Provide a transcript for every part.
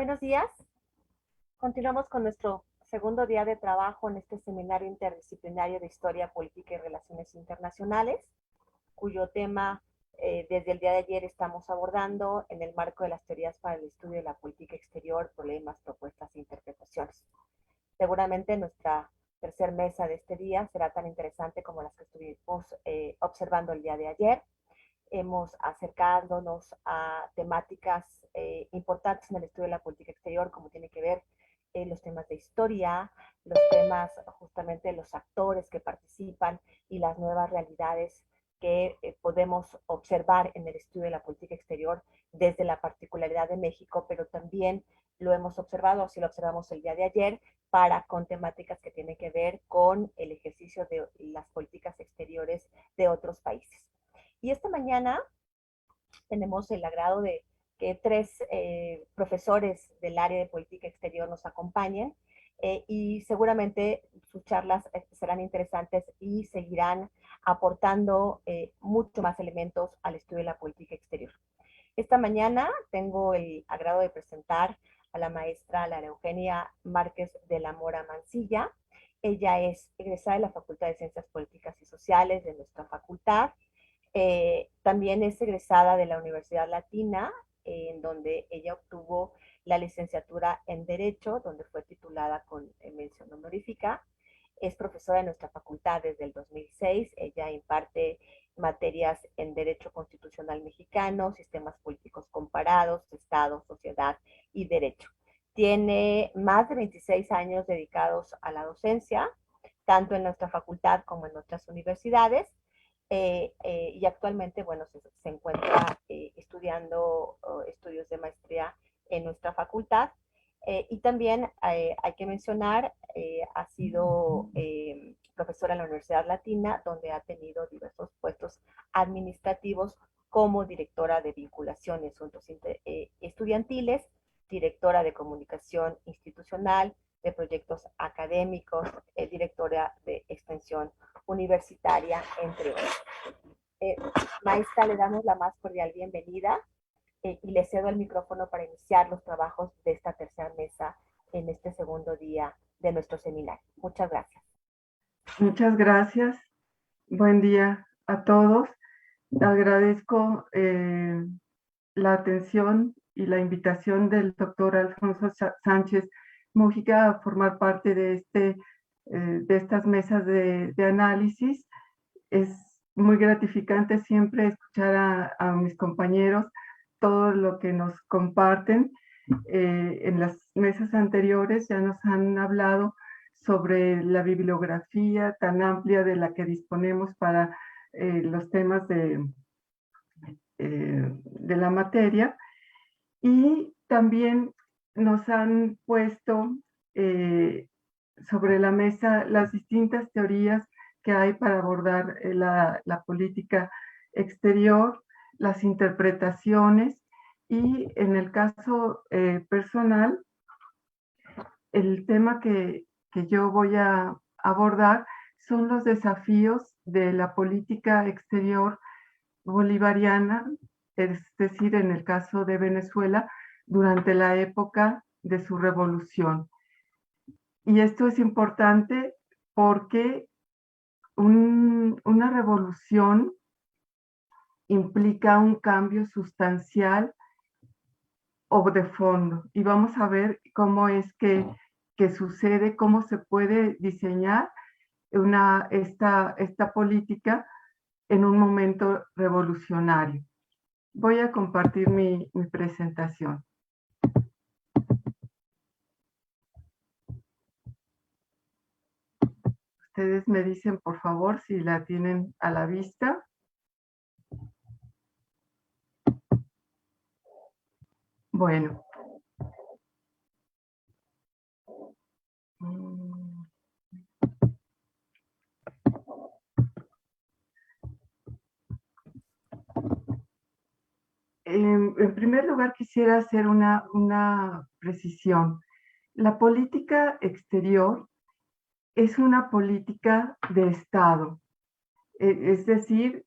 Buenos días. Continuamos con nuestro segundo día de trabajo en este seminario interdisciplinario de Historia, Política y Relaciones Internacionales, cuyo tema desde el día de ayer estamos abordando en el marco de las teorías para el estudio de la política exterior, problemas, propuestas e interpretaciones. Seguramente nuestra tercer mesa de este día será tan interesante como las que estuvimos observando el día de ayer. Hemos acercándonos a temáticas importantes en el estudio de la política exterior, como tiene que ver los temas de historia, los temas justamente de los actores que participan y las nuevas realidades que podemos observar en el estudio de la política exterior desde la particularidad de México, pero también lo hemos observado, así lo observamos el día de ayer, con temáticas que tienen que ver con el ejercicio de las políticas exteriores de otros países. Y esta mañana tenemos el agrado de que tres profesores del área de política exterior nos acompañen y seguramente sus charlas serán interesantes y seguirán aportando mucho más elementos al estudio de la política exterior. Esta mañana tengo el agrado de presentar a la maestra Lara Eugenia Márquez de la Mora Mancilla. Ella es egresada de la Facultad de Ciencias Políticas y Sociales de nuestra facultad. También es egresada de la Universidad Latina, en donde ella obtuvo la licenciatura en Derecho, donde fue titulada con mención honorífica. Es profesora de nuestra facultad desde el 2006. Ella imparte materias en Derecho Constitucional Mexicano, Sistemas Políticos Comparados, Estado, Sociedad y Derecho. Tiene más de 26 años dedicados a la docencia, tanto en nuestra facultad como en otras universidades. Y actualmente, bueno, se encuentra estudiando estudios de maestría en nuestra facultad. Y también hay que mencionar, ha sido profesora en la Universidad Latina, donde ha tenido diversos puestos administrativos como directora de vinculación y asuntos estudiantiles, directora de comunicación institucional, de proyectos académicos, directora de extensión universitaria, entre otros. Eh, Maestra, le damos la más cordial bienvenida y le cedo el micrófono para iniciar los trabajos de esta tercera mesa en este segundo día de nuestro seminario. Muchas gracias. Muchas gracias. Buen día a todos. Agradezco la atención y la invitación del doctor Alfonso Sánchez Mújica a formar parte de estas mesas de análisis. Es muy gratificante siempre escuchar a mis compañeros todo lo que nos comparten. En las mesas anteriores ya nos han hablado sobre la bibliografía tan amplia de la que disponemos para los temas de la materia, y también nos han puesto sobre la mesa las distintas teorías que hay para abordar la política exterior, las interpretaciones, y en el caso personal, el tema que yo voy a abordar son los desafíos de la política exterior bolivariana, es decir, en el caso de Venezuela, durante la época de su revolución. Y esto es importante porque una revolución implica un cambio sustancial o de fondo. Y vamos a ver cómo es que sucede, cómo se puede diseñar esta política en un momento revolucionario. Voy a compartir mi presentación. Ustedes me dicen, por favor, si la tienen a la vista. Bueno. En primer lugar, quisiera hacer una precisión. La política exterior es una política de Estado, es decir,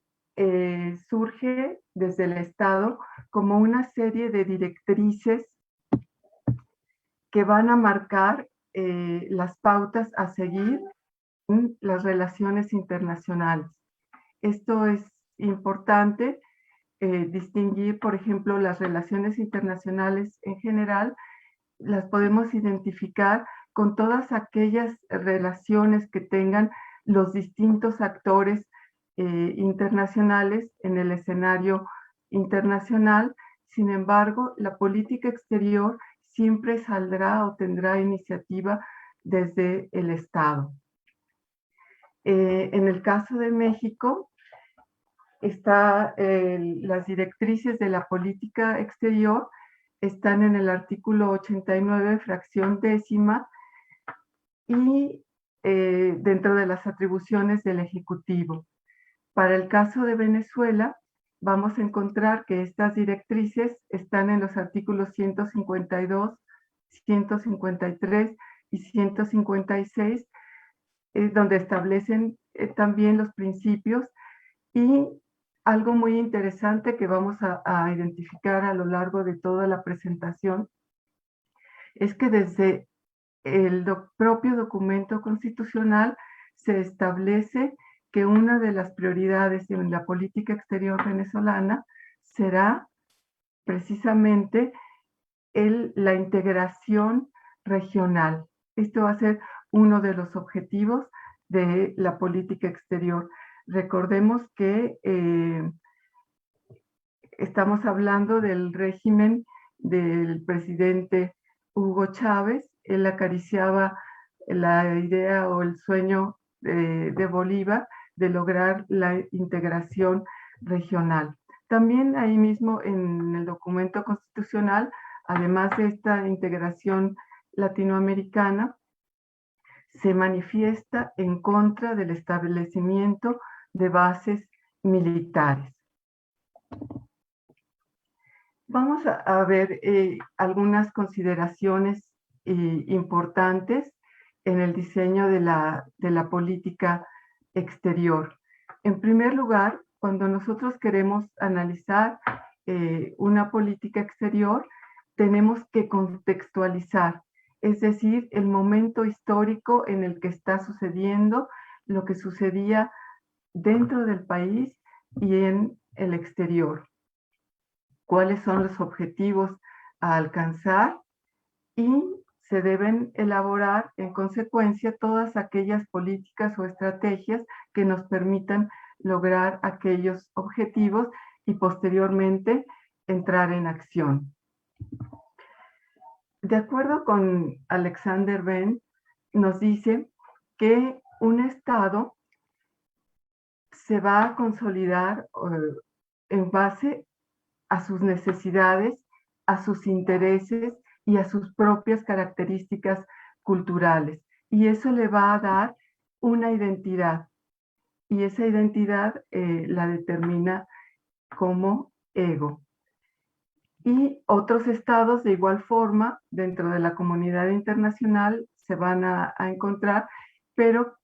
surge desde el Estado como una serie de directrices que van a marcar las pautas a seguir en las relaciones internacionales. Esto es importante, distinguir, por ejemplo, las relaciones internacionales en general, las podemos identificar con todas aquellas relaciones que tengan los distintos actores internacionales en el escenario internacional. Sin embargo, la política exterior siempre saldrá o tendrá iniciativa desde el Estado. En el caso de México, las directrices de la política exterior están en el artículo 89, fracción décima, y dentro de las atribuciones del Ejecutivo. Para el caso de Venezuela, vamos a encontrar que estas directrices están en los artículos 152, 153 y 156, donde establecen también los principios. Y algo muy interesante que vamos a identificar a lo largo de toda la presentación es que desde el propio documento constitucional se establece que una de las prioridades en la política exterior venezolana será precisamente la integración regional. Esto va a ser uno de los objetivos de la política exterior. Recordemos que estamos hablando del régimen del presidente Hugo Chávez. Él acariciaba la idea o el sueño de Bolívar de lograr la integración regional. También ahí mismo en el documento constitucional, además de esta integración latinoamericana, se manifiesta en contra del establecimiento de bases militares. Vamos a ver algunas consideraciones importantes en el diseño de la política exterior. En primer lugar, cuando nosotros queremos analizar una política exterior, tenemos que contextualizar, es decir, el momento histórico en el que está sucediendo, lo que sucedía dentro del país y en el exterior. Cuáles son los objetivos a alcanzar, y se deben elaborar en consecuencia todas aquellas políticas o estrategias que nos permitan lograr aquellos objetivos y posteriormente entrar en acción. De acuerdo con Alexander Benn, nos dice que un Estado se va a consolidar en base a sus necesidades, a sus intereses y a sus propias características culturales. Y eso le va a dar una identidad. Y esa identidad la determina como ego. Y otros estados de igual forma dentro de la comunidad internacional se van a encontrar, pero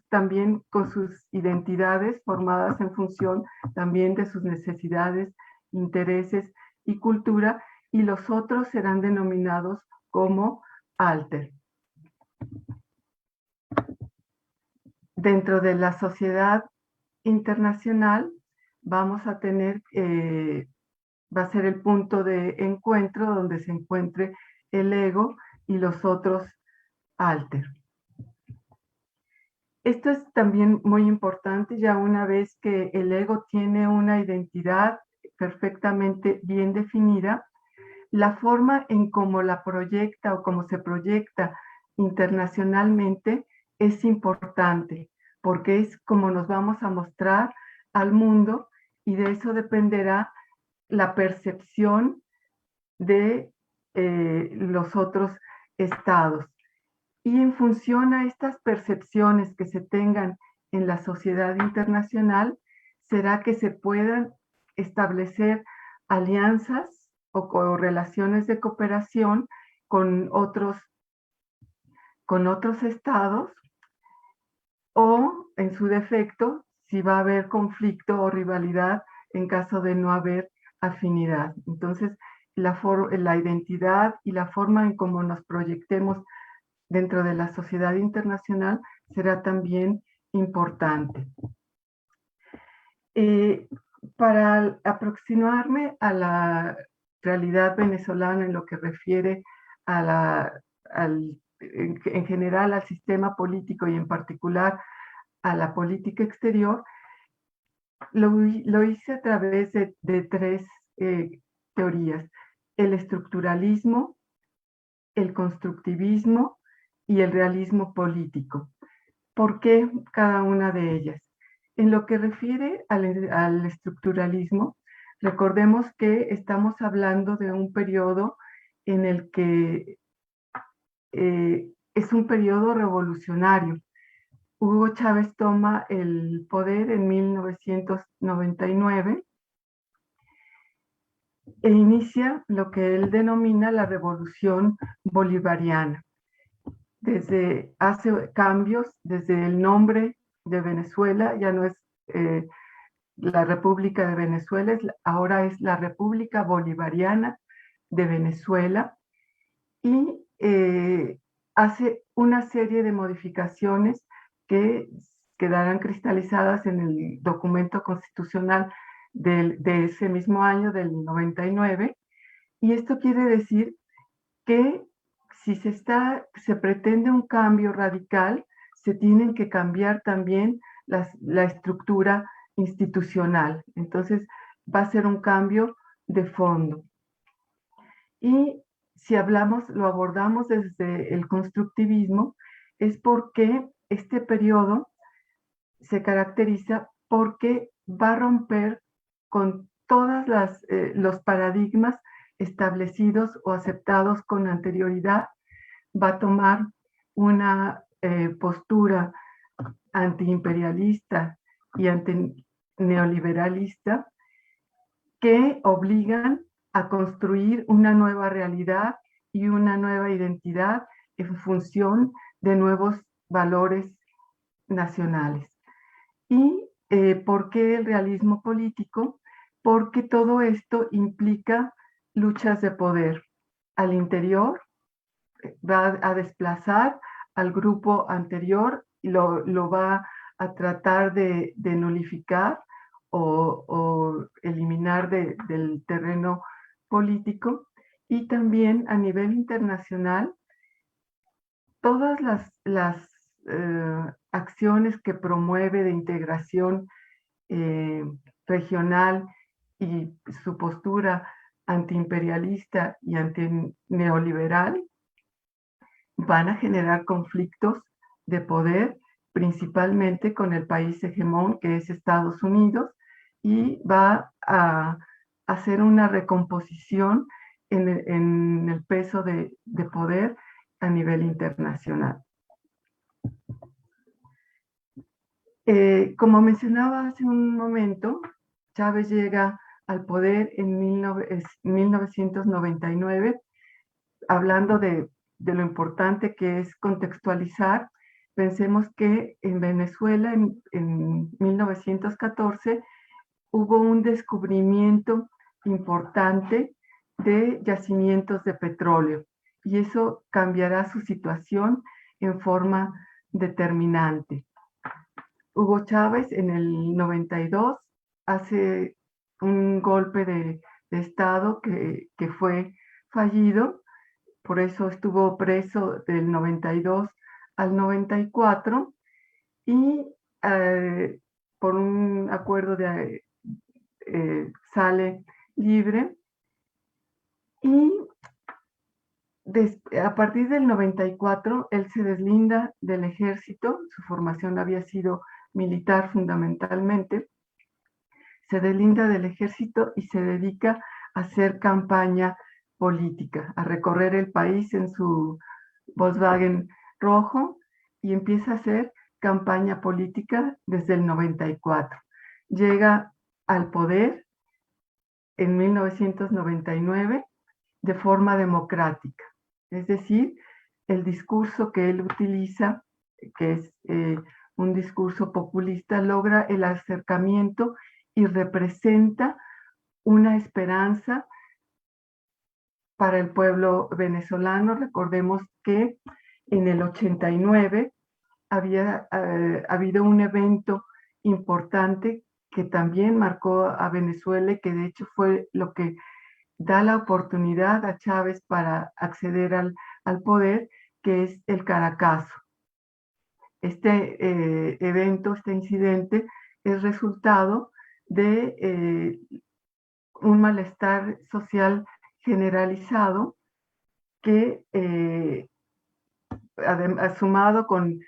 también con sus identidades formadas en función también de sus necesidades, intereses y cultura, y los otros serán denominados como alter. Dentro de la sociedad internacional vamos a tener, va a ser el punto de encuentro donde se encuentre el ego y los otros alter. Esto es también muy importante, ya una vez que el ego tiene una identidad perfectamente bien definida, la forma en cómo la proyecta o cómo se proyecta internacionalmente es importante, porque es como nos vamos a mostrar al mundo, y de eso dependerá la percepción de los otros estados. Y en función a estas percepciones que se tengan en la sociedad internacional, será que se puedan establecer alianzas o relaciones de cooperación con otros estados, o en su defecto, si va a haber conflicto o rivalidad en caso de no haber afinidad. Entonces, la identidad y la forma en cómo nos proyectemos dentro de la sociedad internacional será también importante. Para aproximarme a la realidad venezolana en lo que refiere en general al sistema político y en particular a la política exterior, lo hice a través de tres teorías: el estructuralismo, el constructivismo y el realismo político. ¿Por qué cada una de ellas? En lo que refiere al estructuralismo, recordemos que estamos hablando de un periodo en el que es un periodo revolucionario. Hugo Chávez toma el poder en 1999 e inicia lo que él denomina la revolución bolivariana. Hace cambios desde el nombre de Venezuela, ya no es la República de Venezuela, ahora es la República Bolivariana de Venezuela, y hace una serie de modificaciones que quedarán cristalizadas en el documento constitucional de ese mismo año, del 99, y esto quiere decir que si se pretende un cambio radical, se tienen que cambiar también la estructura institucional. Entonces, va a ser un cambio de fondo. Y si lo abordamos desde el constructivismo, es porque este periodo se caracteriza porque va a romper con todos los paradigmas establecidos o aceptados con anterioridad. Va a tomar una postura antiimperialista y antineoliberalista que obligan a construir una nueva realidad y una nueva identidad en función de nuevos valores nacionales. ¿Y por qué el realismo político? Porque todo esto implica luchas de poder al interior, va a desplazar al grupo anterior y lo va a tratar de nulificar o eliminar del terreno político. Y también a nivel internacional, todas las acciones que promueve de integración regional y su postura antiimperialista y antineoliberal van a generar conflictos de poder, principalmente con el país hegemón, que es Estados Unidos, y va a hacer una recomposición en el peso de poder a nivel internacional. Como mencionaba hace un momento, Chávez llega al poder en 1999, hablando de lo importante que es contextualizar. Pensemos que en Venezuela en 1914 hubo un descubrimiento importante de yacimientos de petróleo, y eso cambiará su situación en forma determinante. Hugo Chávez en el 92 hace un golpe de Estado que fue fallido, por eso estuvo preso del 92 al 94, y por un acuerdo sale libre. Y a partir del 94, él se deslinda del ejército. Su formación había sido militar fundamentalmente. Se deslinda del ejército y se dedica a hacer campaña política, a recorrer el país en su Volkswagen rojo, y empieza a hacer campaña política desde el 94. Llega al poder en 1999 de forma democrática. Es decir, el discurso que él utiliza, que es un discurso populista, logra el acercamiento y representa una esperanza para el pueblo venezolano. Recordemos que en el 89 había habido un evento importante que también marcó a Venezuela y que de hecho fue lo que da la oportunidad a Chávez para acceder al poder, que es el Caracazo. Este evento, este incidente, es resultado de un malestar social generalizado que, sumado con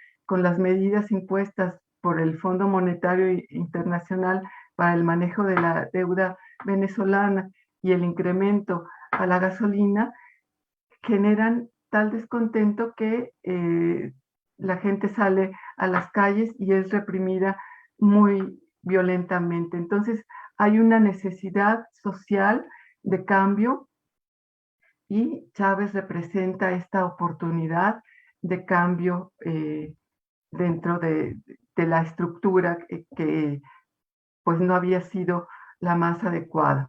las medidas impuestas por el Fondo Monetario Internacional para el manejo de la deuda venezolana y el incremento a la gasolina, generan tal descontento que la gente sale a las calles y es reprimida muy violentamente. Entonces, hay una necesidad social de cambio y Chávez representa esta oportunidad de cambio dentro de la estructura que pues no había sido la más adecuada.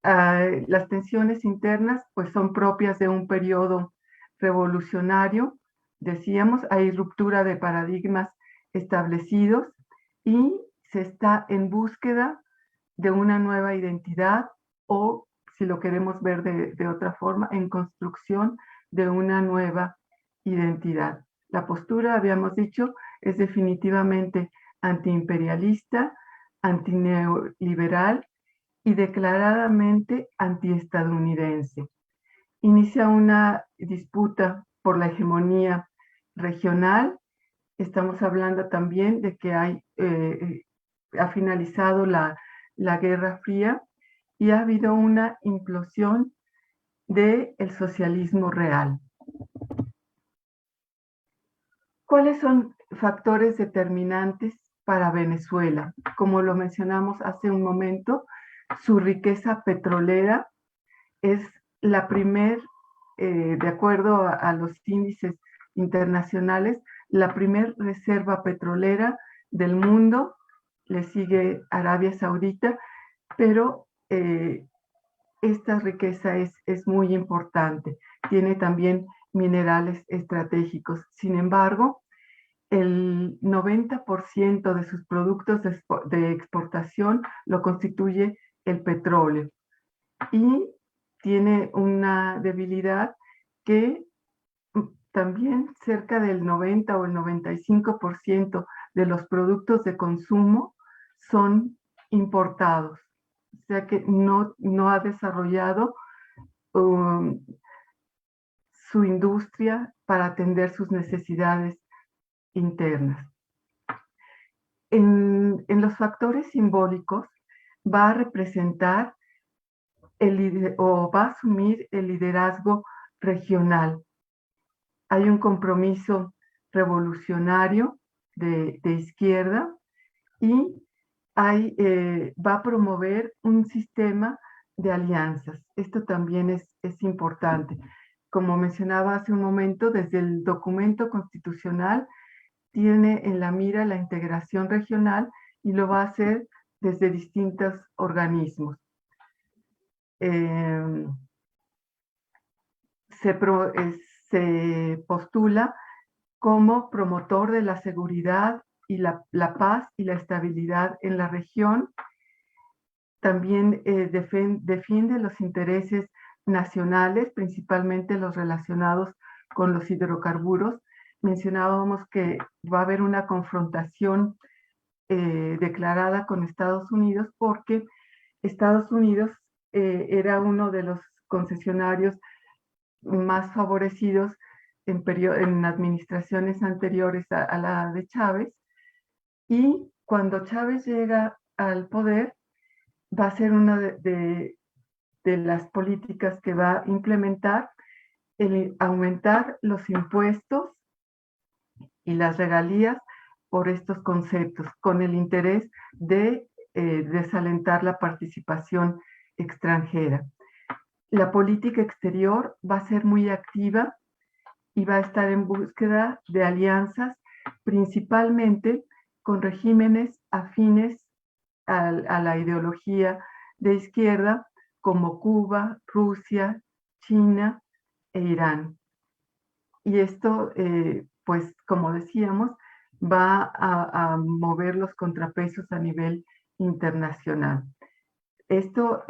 Las tensiones internas pues son propias de un periodo revolucionario. Decíamos, hay ruptura de paradigmas establecidos y se está en búsqueda de una nueva identidad o, si lo queremos ver de otra forma, en construcción de una nueva identidad. La postura, habíamos dicho, es definitivamente antiimperialista, antineoliberal y declaradamente antiestadounidense. Inicia una disputa por la hegemonía regional. Estamos hablando también de que ha finalizado la Guerra Fría y ha habido una implosión del socialismo real. ¿Cuáles son factores determinantes para Venezuela? Como lo mencionamos hace un momento, su riqueza petrolera es la de acuerdo a los índices internacionales, la primer reserva petrolera del mundo. Le sigue Arabia Saudita, pero esta riqueza es muy importante. Tiene también minerales estratégicos. Sin embargo, el 90% de sus productos de exportación lo constituye el petróleo. Y tiene una debilidad que también cerca del 90 o el 95% de los productos de consumo son importados. O sea que no ha desarrollado su industria para atender sus necesidades internas. En los factores simbólicos va a representar o va a asumir el liderazgo regional. Hay un compromiso revolucionario de izquierda y va a promover un sistema de alianzas. Esto también es importante. Como mencionaba hace un momento, desde el documento constitucional tiene en la mira la integración regional y lo va a hacer desde distintos organismos. Se postula como promotor de la seguridad y la paz y la estabilidad en la región. También defiende los intereses nacionales, principalmente los relacionados con los hidrocarburos. Mencionábamos que va a haber una confrontación declarada con Estados Unidos porque Estados Unidos era uno de los concesionarios más favorecidos en administraciones anteriores a la de Chávez, y cuando Chávez llega al poder va a ser una de las políticas que va a implementar el aumentar los impuestos y las regalías por estos conceptos, con el interés de desalentar la participación extranjera. La política exterior va a ser muy activa y va a estar en búsqueda de alianzas, principalmente con regímenes afines a la ideología de izquierda, como Cuba, Rusia, China e Irán. Y esto, pues como decíamos, va a mover los contrapesos a nivel internacional. Esto,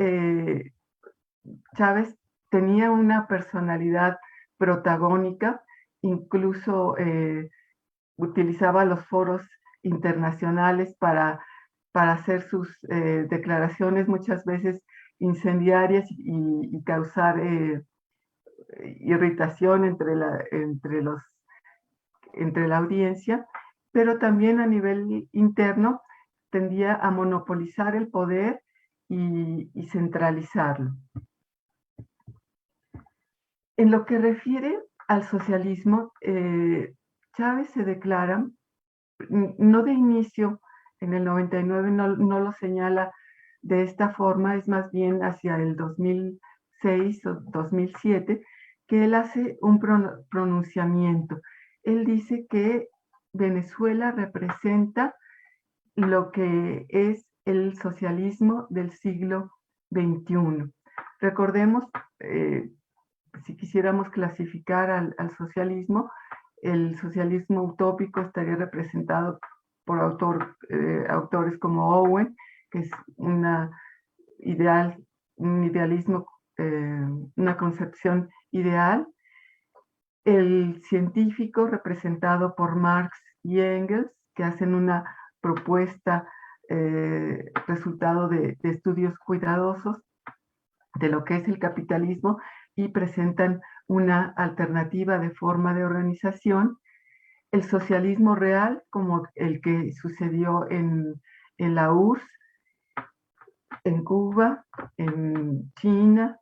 Chávez tenía una personalidad protagónica, incluso utilizaba los foros internacionales para hacer sus declaraciones muchas veces incendiarias y causar irritación entre la audiencia, pero también a nivel interno tendía a monopolizar el poder y centralizarlo. En lo que refiere al socialismo, Chávez se declara, no de inicio, en el 99 no lo señala de esta forma, es más bien hacia el 2006 o 2007, que él hace un pronunciamiento. Él dice que Venezuela representa lo que es el socialismo del siglo XXI. Recordemos, si quisiéramos clasificar al socialismo, el socialismo utópico estaría representado por autores como Owen, que es un idealismo, una concepción ideal. El científico representado por Marx y Engels, que hacen una propuesta resultado de estudios cuidadosos de lo que es el capitalismo y presentan una alternativa de forma de organización. El socialismo real, como el que sucedió en la URSS, en Cuba, en China,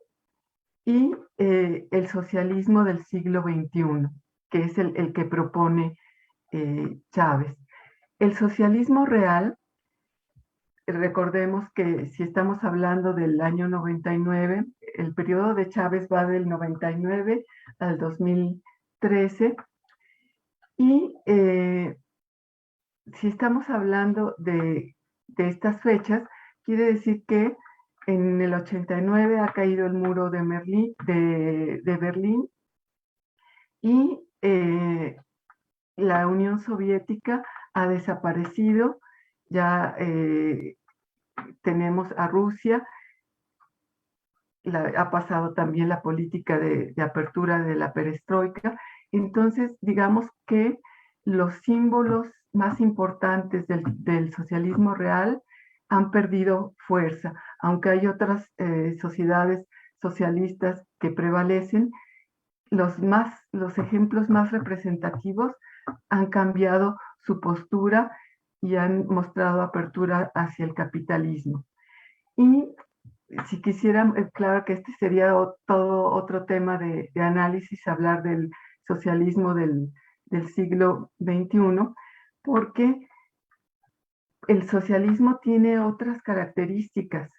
y el socialismo del siglo XXI, que es el que propone Chávez. El socialismo real, recordemos que si estamos hablando del año 99, el periodo de Chávez va del 99 al 2013, y si estamos hablando de estas fechas, quiere decir que en el 89 ha caído el muro de Berlín y la Unión Soviética ha desaparecido. Ya tenemos a Rusia, ha pasado también la política de apertura de la perestroika. Entonces, digamos que los símbolos más importantes del socialismo real han perdido fuerza, aunque hay otras sociedades socialistas que prevalecen. Los ejemplos más representativos han cambiado su postura y han mostrado apertura hacia el capitalismo. Y si quisiera, claro que este sería todo otro tema de análisis, hablar del socialismo del siglo XXI, porque el socialismo tiene otras características,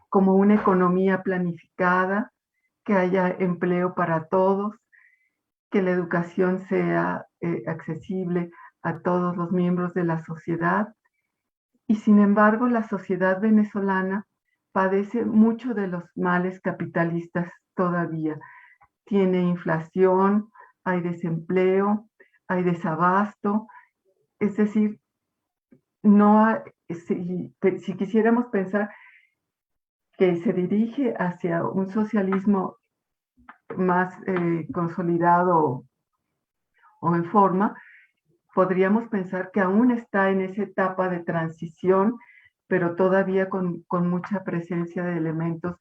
como una economía planificada, que haya empleo para todos, que la educación sea accesible a todos los miembros de la sociedad. Y sin embargo, la sociedad venezolana padece mucho de los males capitalistas todavía. Tiene inflación, hay desempleo, hay desabasto. Es decir, si quisiéramos pensar que se dirige hacia un socialismo más consolidado o en forma, podríamos pensar que aún está en esa etapa de transición, pero todavía con mucha presencia de elementos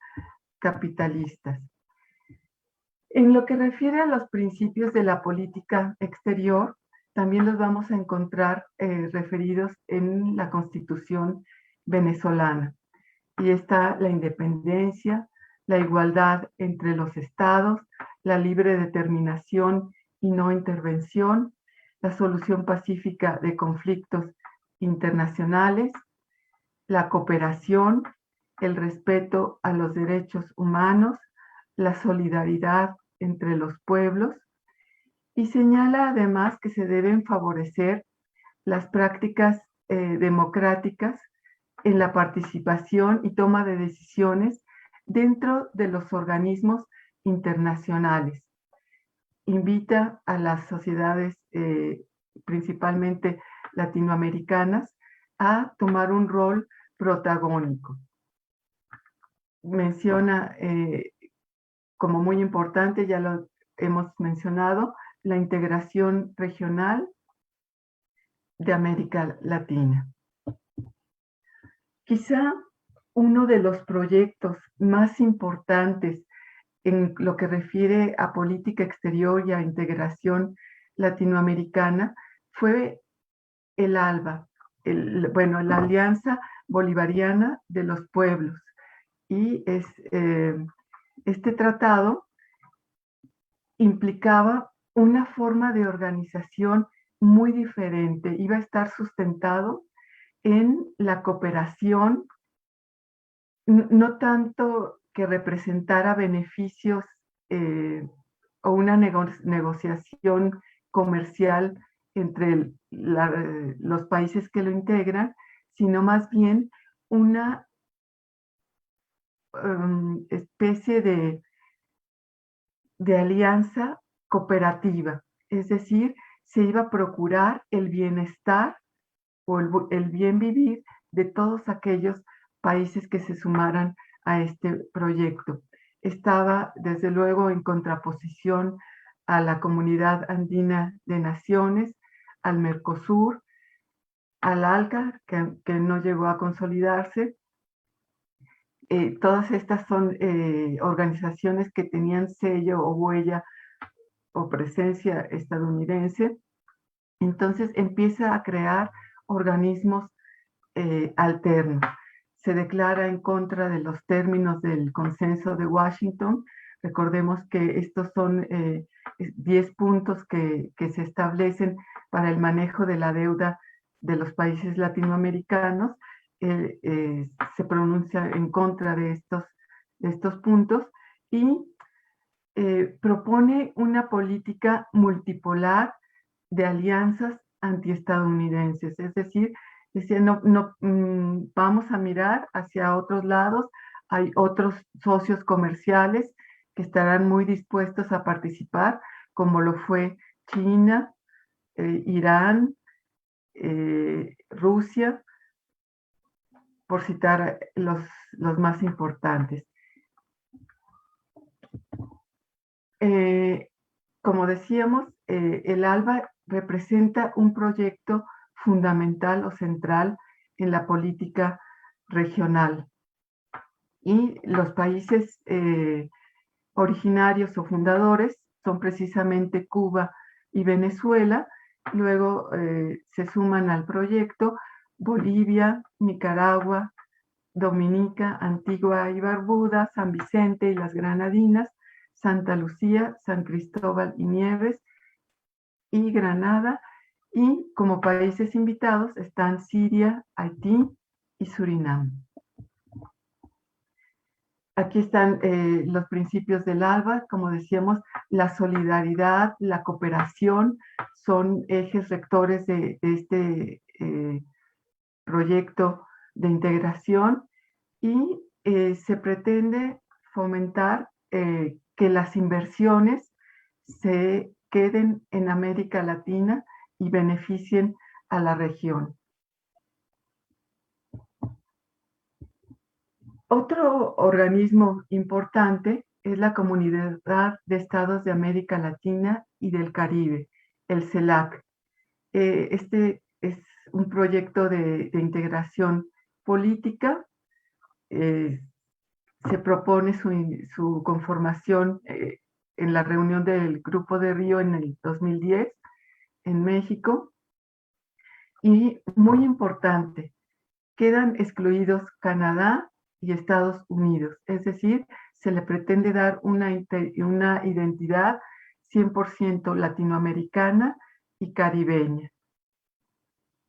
capitalistas. En lo que refiere a los principios de la política exterior, también los vamos a encontrar referidos en la Constitución venezolana. Y está la independencia, la igualdad entre los estados, la libre determinación y no intervención, la solución pacífica de conflictos internacionales, la cooperación, el respeto a los derechos humanos, la solidaridad entre los pueblos, y señala además que se deben favorecer las prácticas democráticas en la participación y toma de decisiones dentro de los organismos internacionales. Invita a las sociedades, principalmente latinoamericanas, a tomar un rol protagónico. Menciona como muy importante, ya lo hemos mencionado, la integración regional de América Latina. Quizá uno de los proyectos más importantes en lo que refiere a política exterior y a integración latinoamericana fue el ALBA, la Alianza Bolivariana de los Pueblos. Y este tratado implicaba una forma de organización muy diferente. Iba a estar sustentado en la cooperación, no tanto que representara beneficios o una negociación comercial entre los países que lo integran, sino más bien una especie de alianza cooperativa. Es decir, se iba a procurar el bienestar o el bien vivir de todos aquellos países que se sumaran a este proyecto. Estaba, desde luego, en contraposición a la Comunidad Andina de Naciones, al Mercosur, al ALCA, que no llegó a consolidarse. Todas estas son organizaciones que tenían sello o huella o presencia estadounidense. Entonces empieza a crear organismos alternos. Se declara en contra de los términos del consenso de Washington. Recordemos que estos son 10 puntos que se establecen para el manejo de la deuda de los países latinoamericanos. Se pronuncia en contra de estos puntos y propone una política multipolar de alianzas antiestadounidenses. Es decir, decía, vamos a mirar hacia otros lados, hay otros socios comerciales que estarán muy dispuestos a participar, como lo fue China, Irán, Rusia, por citar los más importantes. Como decíamos, el ALBA representa un proyecto fundamental o central en la política regional. Y los países originarios o fundadores son precisamente Cuba y Venezuela. Luego se suman al proyecto Bolivia, Nicaragua, Dominica, Antigua y Barbuda, San Vicente y las Granadinas, Santa Lucía, San Cristóbal y Nieves y Granada. Y como países invitados están Siria, Haití y Surinam. Aquí están los principios del ALBA. Como decíamos, la solidaridad, la cooperación son ejes rectores de este proyecto de integración y se pretende fomentar que las inversiones se queden en América Latina y beneficien a la región. Otro organismo importante es la Comunidad de Estados de América Latina y del Caribe, el CELAC. Este es un proyecto de integración política. Se propone su conformación en la reunión del Grupo de Río en el 2010 en México. Y muy importante, quedan excluidos Canadá y Estados Unidos, es decir, se le pretende dar una identidad 100% latinoamericana y caribeña.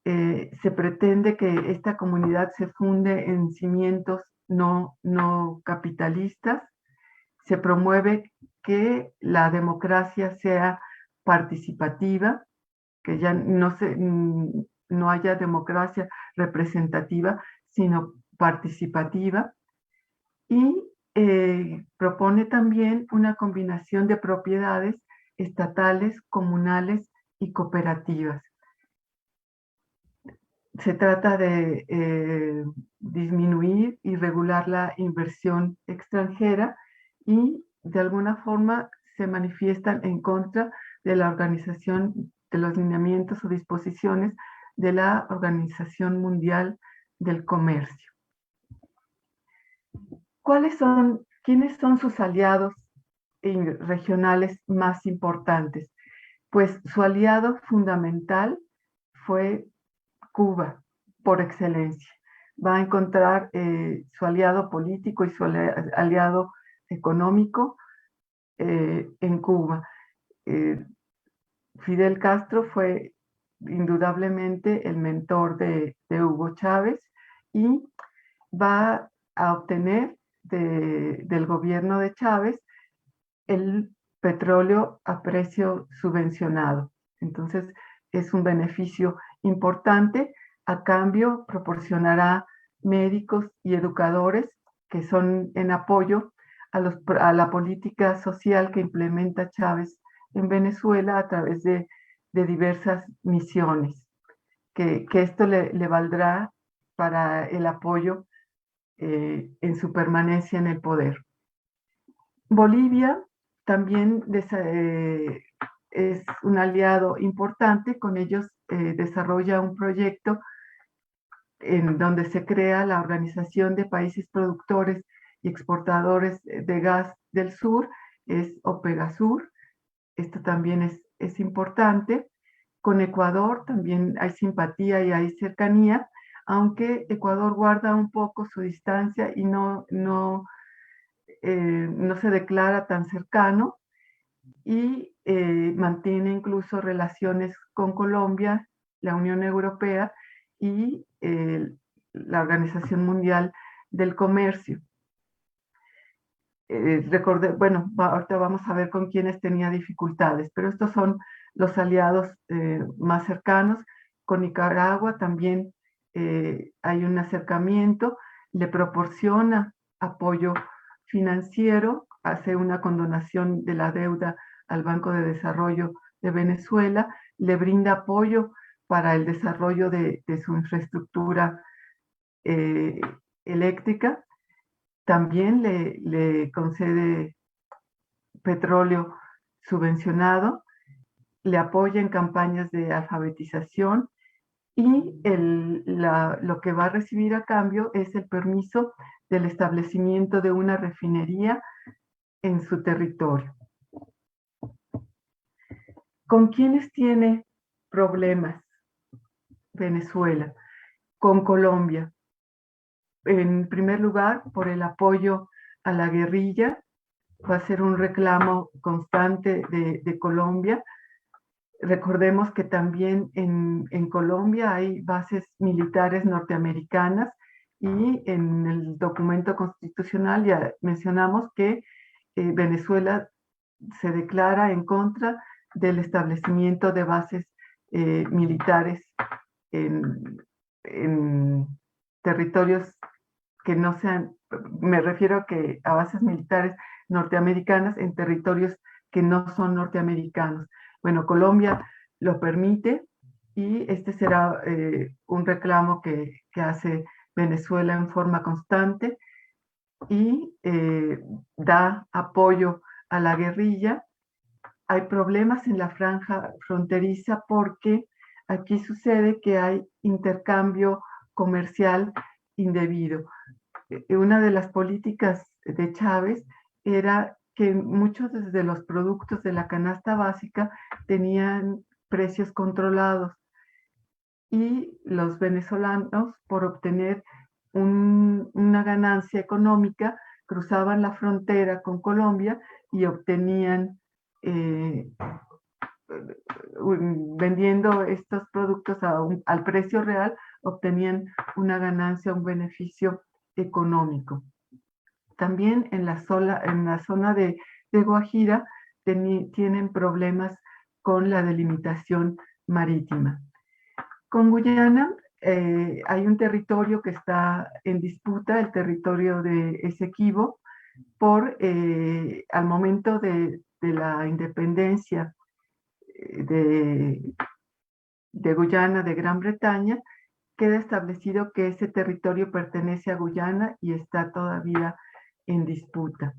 Se pretende que esta comunidad se funde en cimientos no capitalistas. Se promueve que la democracia sea participativa, que ya no haya democracia representativa, sino participativa, y propone también una combinación de propiedades estatales, comunales y cooperativas. Se trata de disminuir y regular la inversión extranjera y de alguna forma se manifiestan en contra de la organización de los lineamientos o disposiciones de la Organización Mundial del Comercio. ¿Quiénes son sus aliados regionales más importantes? Pues su aliado fundamental fue Cuba, por excelencia. Va a encontrar su aliado político y su aliado económico en Cuba. Fidel Castro fue indudablemente el mentor de Hugo Chávez y va a obtener del gobierno de Chávez el petróleo a precio subvencionado. Entonces, es un beneficio importante. A cambio, proporcionará médicos y educadores que son en apoyo a la política social que implementa Chávez en Venezuela a través de diversas misiones, que esto le valdrá para el apoyo en su permanencia en el poder. Bolivia también es un aliado importante. Con ellos desarrolla un proyecto en donde se crea la Organización de Países Productores y Exportadores de Gas del Sur, es OPEGASUR. Esto también es importante. Con Ecuador también hay simpatía y hay cercanía, aunque Ecuador guarda un poco su distancia y no se declara tan cercano y mantiene incluso relaciones con Colombia, la Unión Europea y la Organización Mundial del Comercio. Bueno, ahorita vamos a ver con quiénes tenía dificultades, pero estos son los aliados más cercanos. Con Nicaragua también hay un acercamiento, le proporciona apoyo financiero, hace una condonación de la deuda al Banco de Desarrollo de Venezuela, le brinda apoyo para el desarrollo de su infraestructura eléctrica. También le concede petróleo subvencionado, le apoya en campañas de alfabetización y lo que va a recibir a cambio es el permiso del establecimiento de una refinería en su territorio. ¿Con quiénes tiene problemas Venezuela? Con Colombia. En primer lugar, por el apoyo a la guerrilla, va a ser un reclamo constante de Colombia. Recordemos que también en Colombia hay bases militares norteamericanas y en el documento constitucional ya mencionamos que Venezuela se declara en contra del establecimiento de bases militares en territorios que no sean, me refiero a bases militares norteamericanas en territorios que no son norteamericanos. Bueno, Colombia lo permite y este será un reclamo que hace Venezuela en forma constante y da apoyo a la guerrilla. Hay problemas en la franja fronteriza porque aquí sucede que hay intercambio comercial indebido. Una de las políticas de Chávez era que muchos de los productos de la canasta básica tenían precios controlados y los venezolanos, por obtener una ganancia económica, cruzaban la frontera con Colombia y obtenían, vendiendo estos productos al precio real, obtenían una ganancia, un beneficio económico. También en la zona de Guajira tienen problemas con la delimitación marítima. Con Guyana hay un territorio que está en disputa, el territorio de Esequibo, al momento de la independencia de, Guyana, de Gran Bretaña, queda establecido que ese territorio pertenece a Guyana y está todavía en disputa.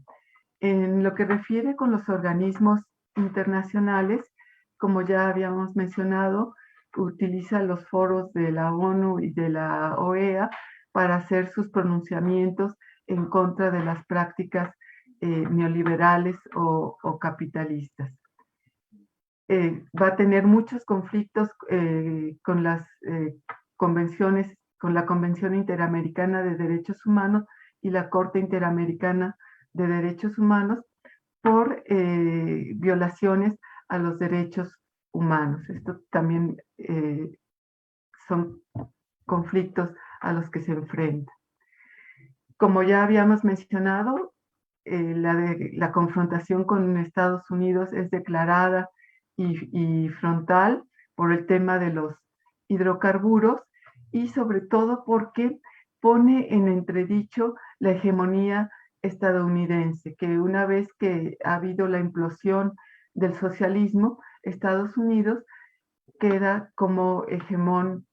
En lo que refiere con los organismos internacionales, como ya habíamos mencionado, utiliza los foros de la ONU y de la OEA para hacer sus pronunciamientos en contra de las prácticas neoliberales o capitalistas. Va a tener muchos conflictos con las convenciones, con la Convención Interamericana de Derechos Humanos y la Corte Interamericana de Derechos Humanos por violaciones a los derechos humanos. Esto también son conflictos a los que se enfrenta. Como ya habíamos mencionado, la confrontación con Estados Unidos es declarada y frontal por el tema de los hidrocarburos y sobre todo porque pone en entredicho la hegemonía estadounidense, que una vez que ha habido la implosión del socialismo, Estados Unidos queda como hegemón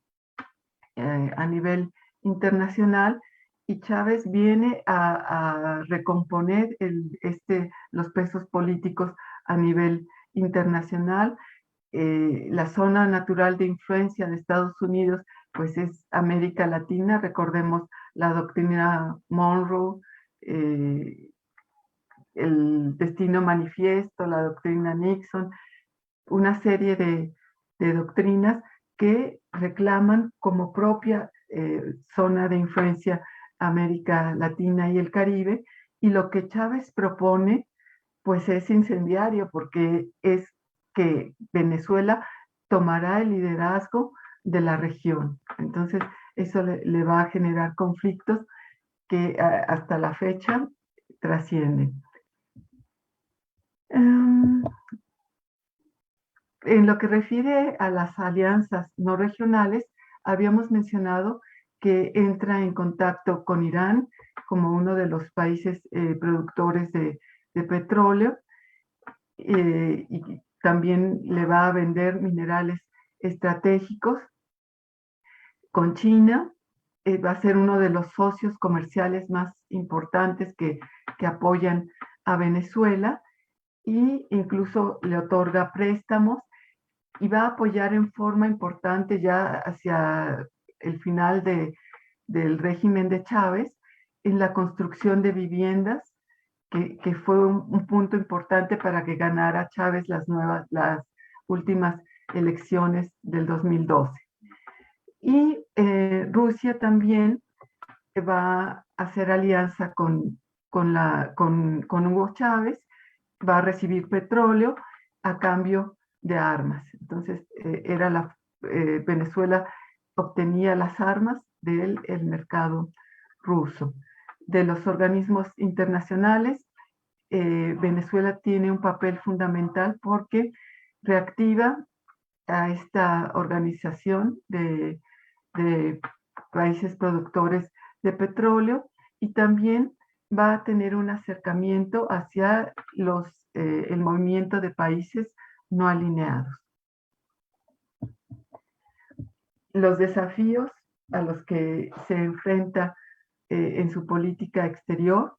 a nivel internacional y Chávez viene a recomponer los pesos políticos a nivel internacional. La zona natural de influencia de Estados Unidos pues es América Latina, recordemos la doctrina Monroe, el destino manifiesto, la doctrina Nixon, una serie de doctrinas que reclaman como propia zona de influencia América Latina y el Caribe, y lo que Chávez propone pues es incendiario porque es que Venezuela tomará el liderazgo de la región. Entonces eso le va a generar conflictos que hasta la fecha trascienden. En lo que refiere a las alianzas no regionales, habíamos mencionado que entra en contacto con Irán como uno de los países productores de petróleo y también le va a vender minerales estratégicos. Con China va a ser uno de los socios comerciales más importantes que apoyan a Venezuela e incluso le otorga préstamos y va a apoyar en forma importante ya hacia el final del régimen de Chávez en la construcción de viviendas, que fue un punto importante para que ganara Chávez las últimas elecciones del 2012. Y Rusia también va a hacer alianza con Hugo Chávez, va a recibir petróleo a cambio de armas. Entonces, Venezuela obtenía las armas del mercado ruso. De los organismos internacionales, Venezuela tiene un papel fundamental porque reactiva a esta organización de países productores de petróleo y también va a tener un acercamiento hacia el movimiento de países no alineados. Los desafíos a los que se enfrenta en su política exterior,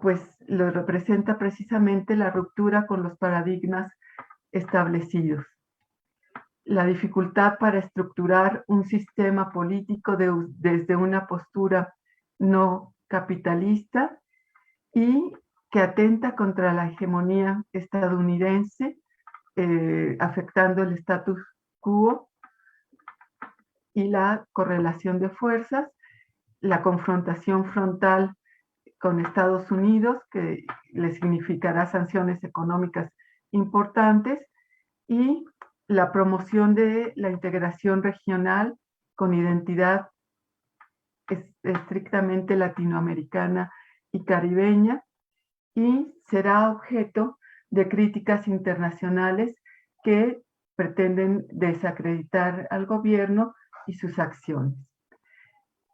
pues lo representa precisamente la ruptura con los paradigmas establecidos, la dificultad para estructurar un sistema político desde una postura no capitalista y que atenta contra la hegemonía estadounidense, afectando el status quo y la correlación de fuerzas, la confrontación frontal con Estados Unidos, que le significará sanciones económicas importantes, y la promoción de la integración regional con identidad estrictamente latinoamericana y caribeña, y será objeto de críticas internacionales que pretenden desacreditar al gobierno y sus acciones.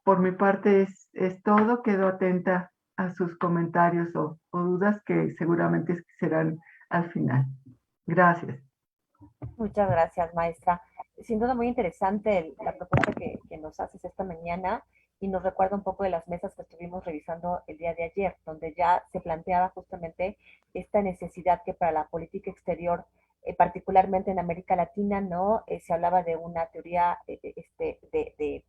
Por mi parte es todo, quedo atenta a sus comentarios o dudas que seguramente serán al final. Gracias. Muchas gracias, maestra. Sin duda muy interesante la propuesta que nos haces esta mañana y nos recuerda un poco de las mesas que estuvimos revisando el día de ayer, donde ya se planteaba justamente esta necesidad que para la política exterior, particularmente en América Latina, ¿no? Se hablaba de una teoría de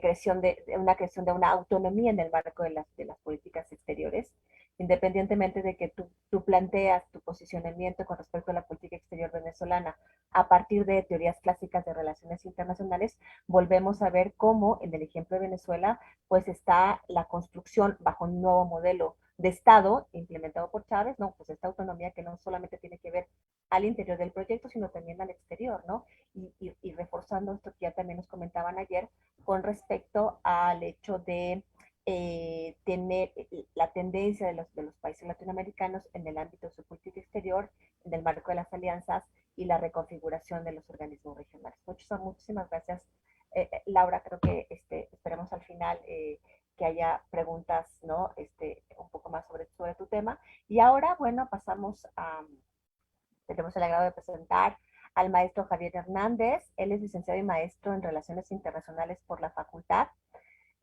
creación de una autonomía en el marco de las políticas exteriores, independientemente de que tú planteas tu posicionamiento con respecto a la política exterior venezolana a partir de teorías clásicas de relaciones internacionales, volvemos a ver cómo en el ejemplo de Venezuela, pues está la construcción bajo un nuevo modelo de Estado implementado por Chávez, ¿no? Pues esta autonomía que no solamente tiene que ver al interior del proyecto, sino también al exterior, ¿no? Y reforzando esto que ya también nos comentaban ayer con respecto al hecho de tener la tendencia de los países latinoamericanos en el ámbito de su política exterior, en el marco de las alianzas y la reconfiguración de los organismos regionales. Muchísimas gracias, Laura. Creo que esperemos al final que haya preguntas, ¿no? Un poco más sobre tu tema. Y ahora, bueno, pasamos a, tenemos el agrado de presentar al maestro Javier Hernández. Él es licenciado y maestro en Relaciones Internacionales por la Facultad.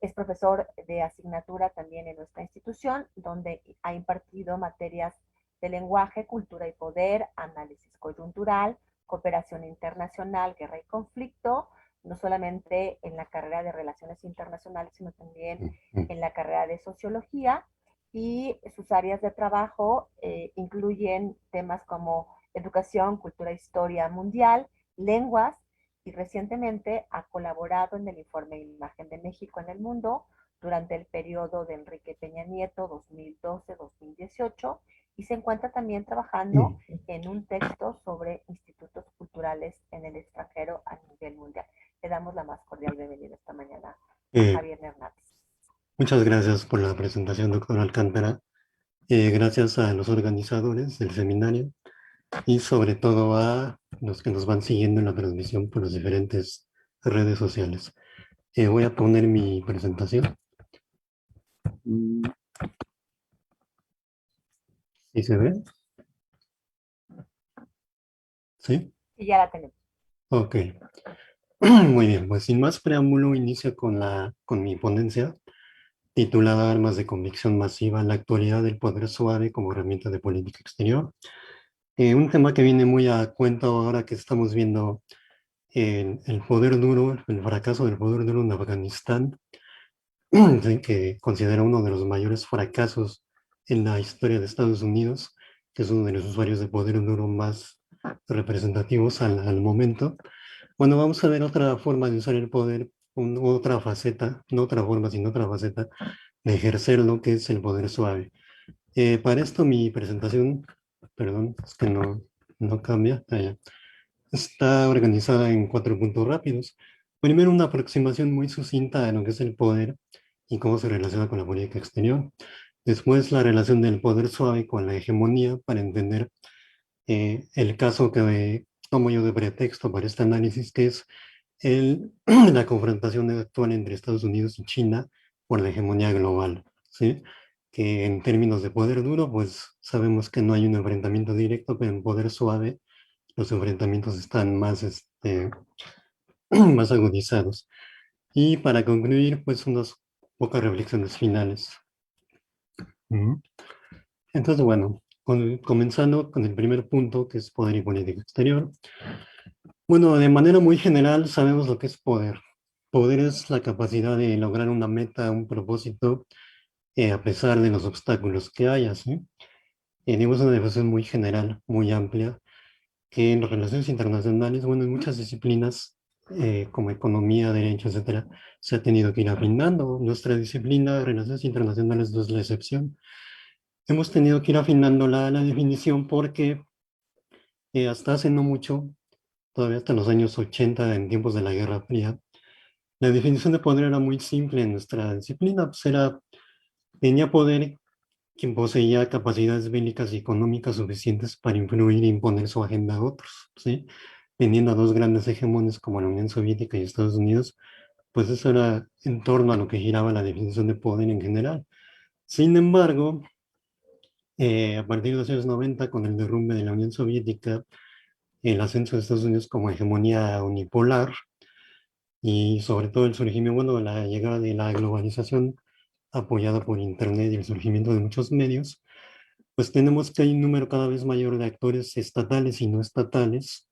Es profesor de asignatura también en nuestra institución, donde ha impartido materias de lenguaje, cultura y poder, análisis coyuntural, cooperación internacional, guerra y conflicto, no solamente en la carrera de Relaciones Internacionales, sino también en la carrera de Sociología. Y sus áreas de trabajo incluyen temas como educación, cultura e historia mundial, lenguas, y recientemente ha colaborado en el informe Imagen de México en el Mundo durante el periodo de Enrique Peña Nieto 2012-2018 y se encuentra también trabajando en un texto sobre institutos culturales en el extranjero a nivel mundial. Le damos la más cordial bienvenida esta mañana a Javier Hernández. Muchas gracias por la presentación, doctor Alcántara. Gracias a los organizadores del seminario y sobre todo a los que nos van siguiendo en la transmisión por las diferentes redes sociales. Voy a poner mi presentación. ¿Sí se ve? ¿Sí? Sí, ya la tenemos. Ok. Muy bien, pues sin más preámbulo, inicio con mi ponencia titulada Armas de convicción masiva, la actualidad del poder suave como herramienta de política exterior. Un tema que viene muy a cuento ahora que estamos viendo el poder duro, el fracaso del poder duro en Afganistán, que considera uno de los mayores fracasos en la historia de Estados Unidos, que es uno de los usuarios de poder duro más representativos al momento. Bueno, vamos a ver otra forma de usar el poder, otra faceta, no otra forma, sino otra faceta de ejercerlo, que es el poder suave. Para esto mi presentación, perdón, es que no cambia. Allá. Está organizada en 4 puntos rápidos. Primero, una aproximación muy sucinta de lo que es el poder y cómo se relaciona con la política exterior. Después, la relación del poder suave con la hegemonía para entender el caso que tomo yo de pretexto para este análisis, que es la confrontación actual entre Estados Unidos y China por la hegemonía global, ¿sí? Que en términos de poder duro, pues sabemos que no hay un enfrentamiento directo, pero en poder suave los enfrentamientos están más, más agudizados. Y para concluir, pues unas pocas reflexiones finales. Entonces, bueno, comenzando con el primer punto, que es poder y política exterior. Bueno, de manera muy general sabemos lo que es poder. Poder es la capacidad de lograr una meta, un propósito, a pesar de los obstáculos que haya, ¿sí? Digamos una definición muy general, muy amplia, que en las relaciones internacionales, bueno, en muchas disciplinas, como economía, derecho, etcétera, se ha tenido que ir afinando. Nuestra disciplina de relaciones internacionales no es la excepción. Hemos tenido que ir afinando la definición porque hasta hace no mucho, todavía hasta los años 80, en tiempos de la Guerra Fría, la definición de poder era muy simple en nuestra disciplina, pues tenía poder quien poseía capacidades bélicas y económicas suficientes para influir e imponer su agenda a otros, ¿sí? Teniendo a dos grandes hegemones como la Unión Soviética y Estados Unidos, pues eso era en torno a lo que giraba la definición de poder en general. Sin embargo, a partir de los años 90, con el derrumbe de la Unión Soviética, el ascenso de Estados Unidos como hegemonía unipolar y sobre todo el surgimiento, bueno, la llegada de la globalización apoyada por Internet y el surgimiento de muchos medios, pues tenemos que hay un número cada vez mayor de actores estatales y no estatales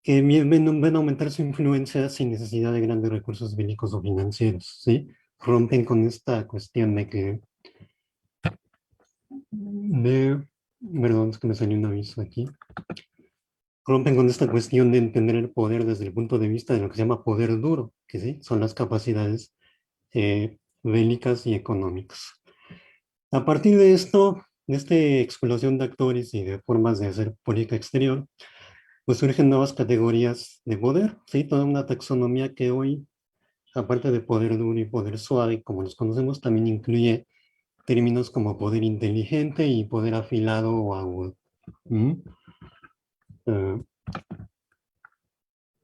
que ven aumentar su influencia sin necesidad de grandes recursos bélicos o financieros, ¿sí? Rompen con esta cuestión de que, perdón, es que me salió un aviso aquí, rompen con esta cuestión de entender el poder desde el punto de vista de lo que se llama poder duro, que sí, son las capacidades bélicas y económicas. A partir de esto, de esta explosión de actores y de formas de hacer política exterior, pues surgen nuevas categorías de poder, ¿sí? Toda una taxonomía que hoy, aparte de poder duro y poder suave, como los conocemos, también incluye términos como poder inteligente y poder afilado o agudo. ¿Mm?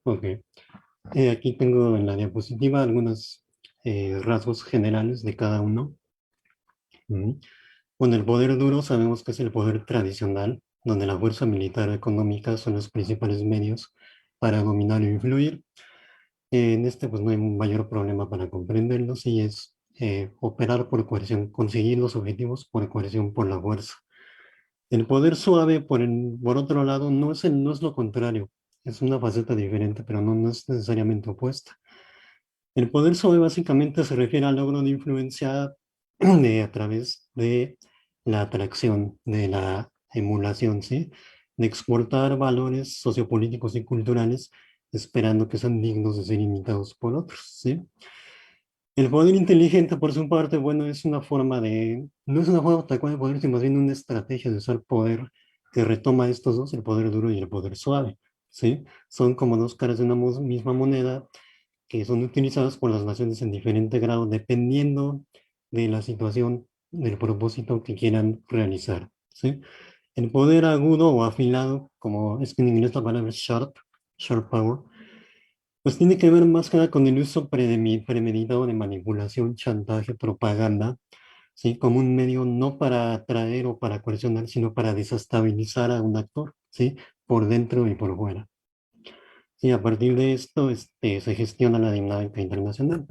Ok. Aquí tengo en la diapositiva algunos rasgos generales de cada uno. ¿Mm? Bueno, el poder duro sabemos que es el poder tradicional, donde la fuerza militar o económica son los principales medios para dominar o influir. En este, pues no hay un mayor problema para comprenderlo, si es operar por coerción, conseguir los objetivos por coerción, por la fuerza. El poder suave, por otro lado, no es lo contrario, es una faceta diferente, pero no es necesariamente opuesta. El poder suave básicamente se refiere al logro de influencia a través de la atracción, de la emulación, ¿sí? De exportar valores sociopolíticos y culturales esperando que sean dignos de ser imitados por otros, ¿sí? El poder inteligente, por su parte, bueno, es una forma de, no es una forma tal cual de poder, sino más bien una estrategia de usar poder que retoma estos dos, el poder duro y el poder suave, ¿sí? Son como dos caras de una misma moneda que son utilizadas por las naciones en diferente grado dependiendo de la situación, del propósito que quieran realizar, ¿sí? El poder agudo o afilado, como es que en inglés la palabra es sharp, sharp power, pues tiene que ver más que nada con el uso premeditado de manipulación, chantaje, propaganda, ¿sí? Como un medio no para atraer o para coercionar, sino para desestabilizar a un actor, ¿sí? Por dentro y por fuera. Y a partir de esto se gestiona la dinámica internacional.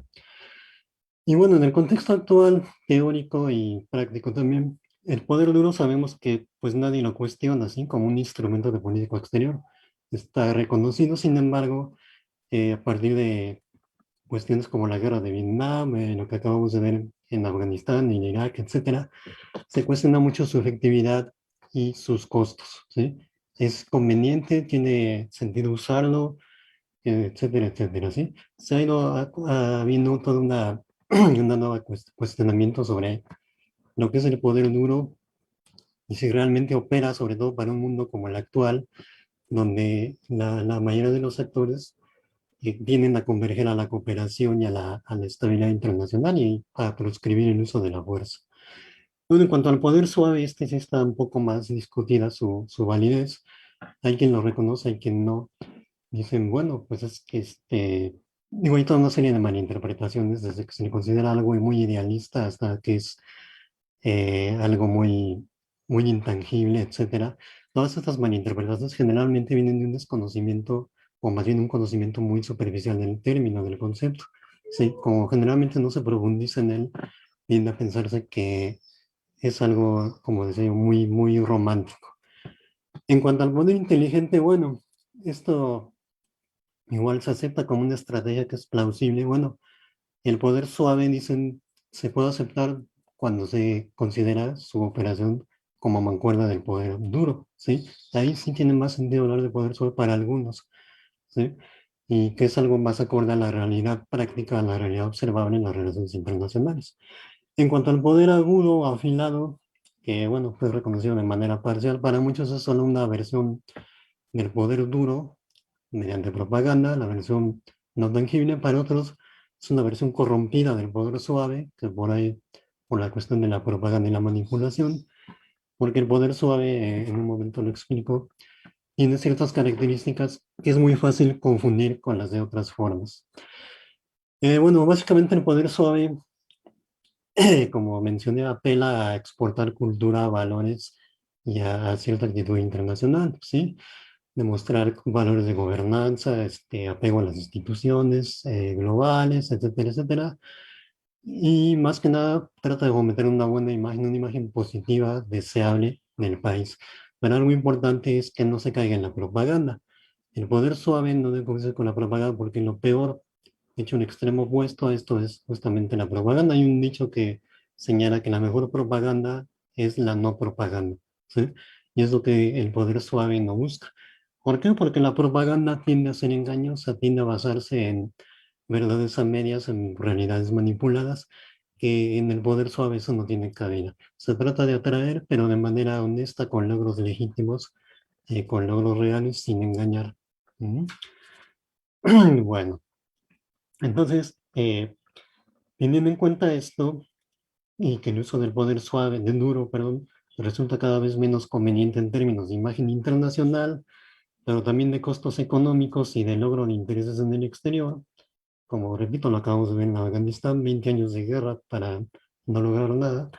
Y bueno, en el contexto actual, teórico y práctico también, el poder duro sabemos que pues nadie lo cuestiona, así como un instrumento de política exterior. Está reconocido, sin embargo, a partir de cuestiones como la guerra de Vietnam, lo que acabamos de ver en Afganistán, en Irak, etcétera, se cuestiona mucho su efectividad y sus costos, ¿sí? ¿Es conveniente? ¿Tiene sentido usarlo? Etcétera, etcétera, ¿sí? Se ha ido habiendo toda una, una nueva cuestionamiento sobre lo que es el poder duro y si realmente opera, sobre todo para un mundo como el actual, donde la mayoría de los actores tienden a converger a la cooperación y a la estabilidad internacional y a proscribir el uso de la fuerza. Bueno, en cuanto al poder suave, este sí está un poco más discutida su validez. Hay quien lo reconoce, hay quien no. Dicen, bueno, pues es que digo, hay toda una serie de malinterpretaciones, desde que se le considera algo muy idealista hasta que es algo muy intangible, etcétera. Todas estas malinterpretaciones generalmente vienen de un desconocimiento, o más bien un conocimiento muy superficial del término, del concepto. Sí, como generalmente no se profundiza en él, tiende a pensarse que es algo, como decía yo, muy romántico. En cuanto al poder inteligente, bueno, esto igual se acepta como una estrategia que es plausible. Bueno, el poder suave, dicen, se puede aceptar cuando se considera su operación como mancuerna del poder duro, ¿sí? Ahí sí tiene más sentido hablar de poder suave para algunos, ¿sí? Y que es algo más acorde a la realidad práctica, a la realidad observable en las relaciones internacionales. En cuanto al poder agudo o afilado, que bueno, fue reconocido de manera parcial, para muchos es solo una versión del poder duro mediante propaganda, la versión no tangible, para otros es una versión corrompida del poder suave, que por ahí, por la cuestión de la propaganda y la manipulación, porque el poder suave, en un momento lo explico, tiene ciertas características que es muy fácil confundir con las de otras formas. Bueno, básicamente el poder suave como mencioné, apela a exportar cultura, valores y a cierta actitud internacional, ¿sí? Demostrar valores de gobernanza, apego a las instituciones globales, etcétera, etcétera. Y más que nada trata de fomentar una buena imagen, una imagen positiva, deseable del país. Pero algo importante es que no se caiga en la propaganda. El poder suave no debe comerse con la propaganda porque lo peor, de hecho, un extremo opuesto a esto es justamente la propaganda. Hay un dicho que señala que la mejor propaganda es la no propaganda, ¿sí? Y es lo que el poder suave no busca. ¿Por qué? Porque la propaganda tiende a ser engañosa, tiende a basarse en verdades a medias, en realidades manipuladas, que en el poder suave eso no tiene cabida. Se trata de atraer, pero de manera honesta, con logros legítimos, con logros reales, sin engañar. ¿Mm? Bueno, entonces, teniendo en cuenta esto, y que el uso del poder suave, de duro, perdón, resulta cada vez menos conveniente en términos de imagen internacional, pero también de costos económicos y de logro de intereses en el exterior. Como repito, lo acabamos de ver en Afganistán, 20 años de guerra para no lograr nada.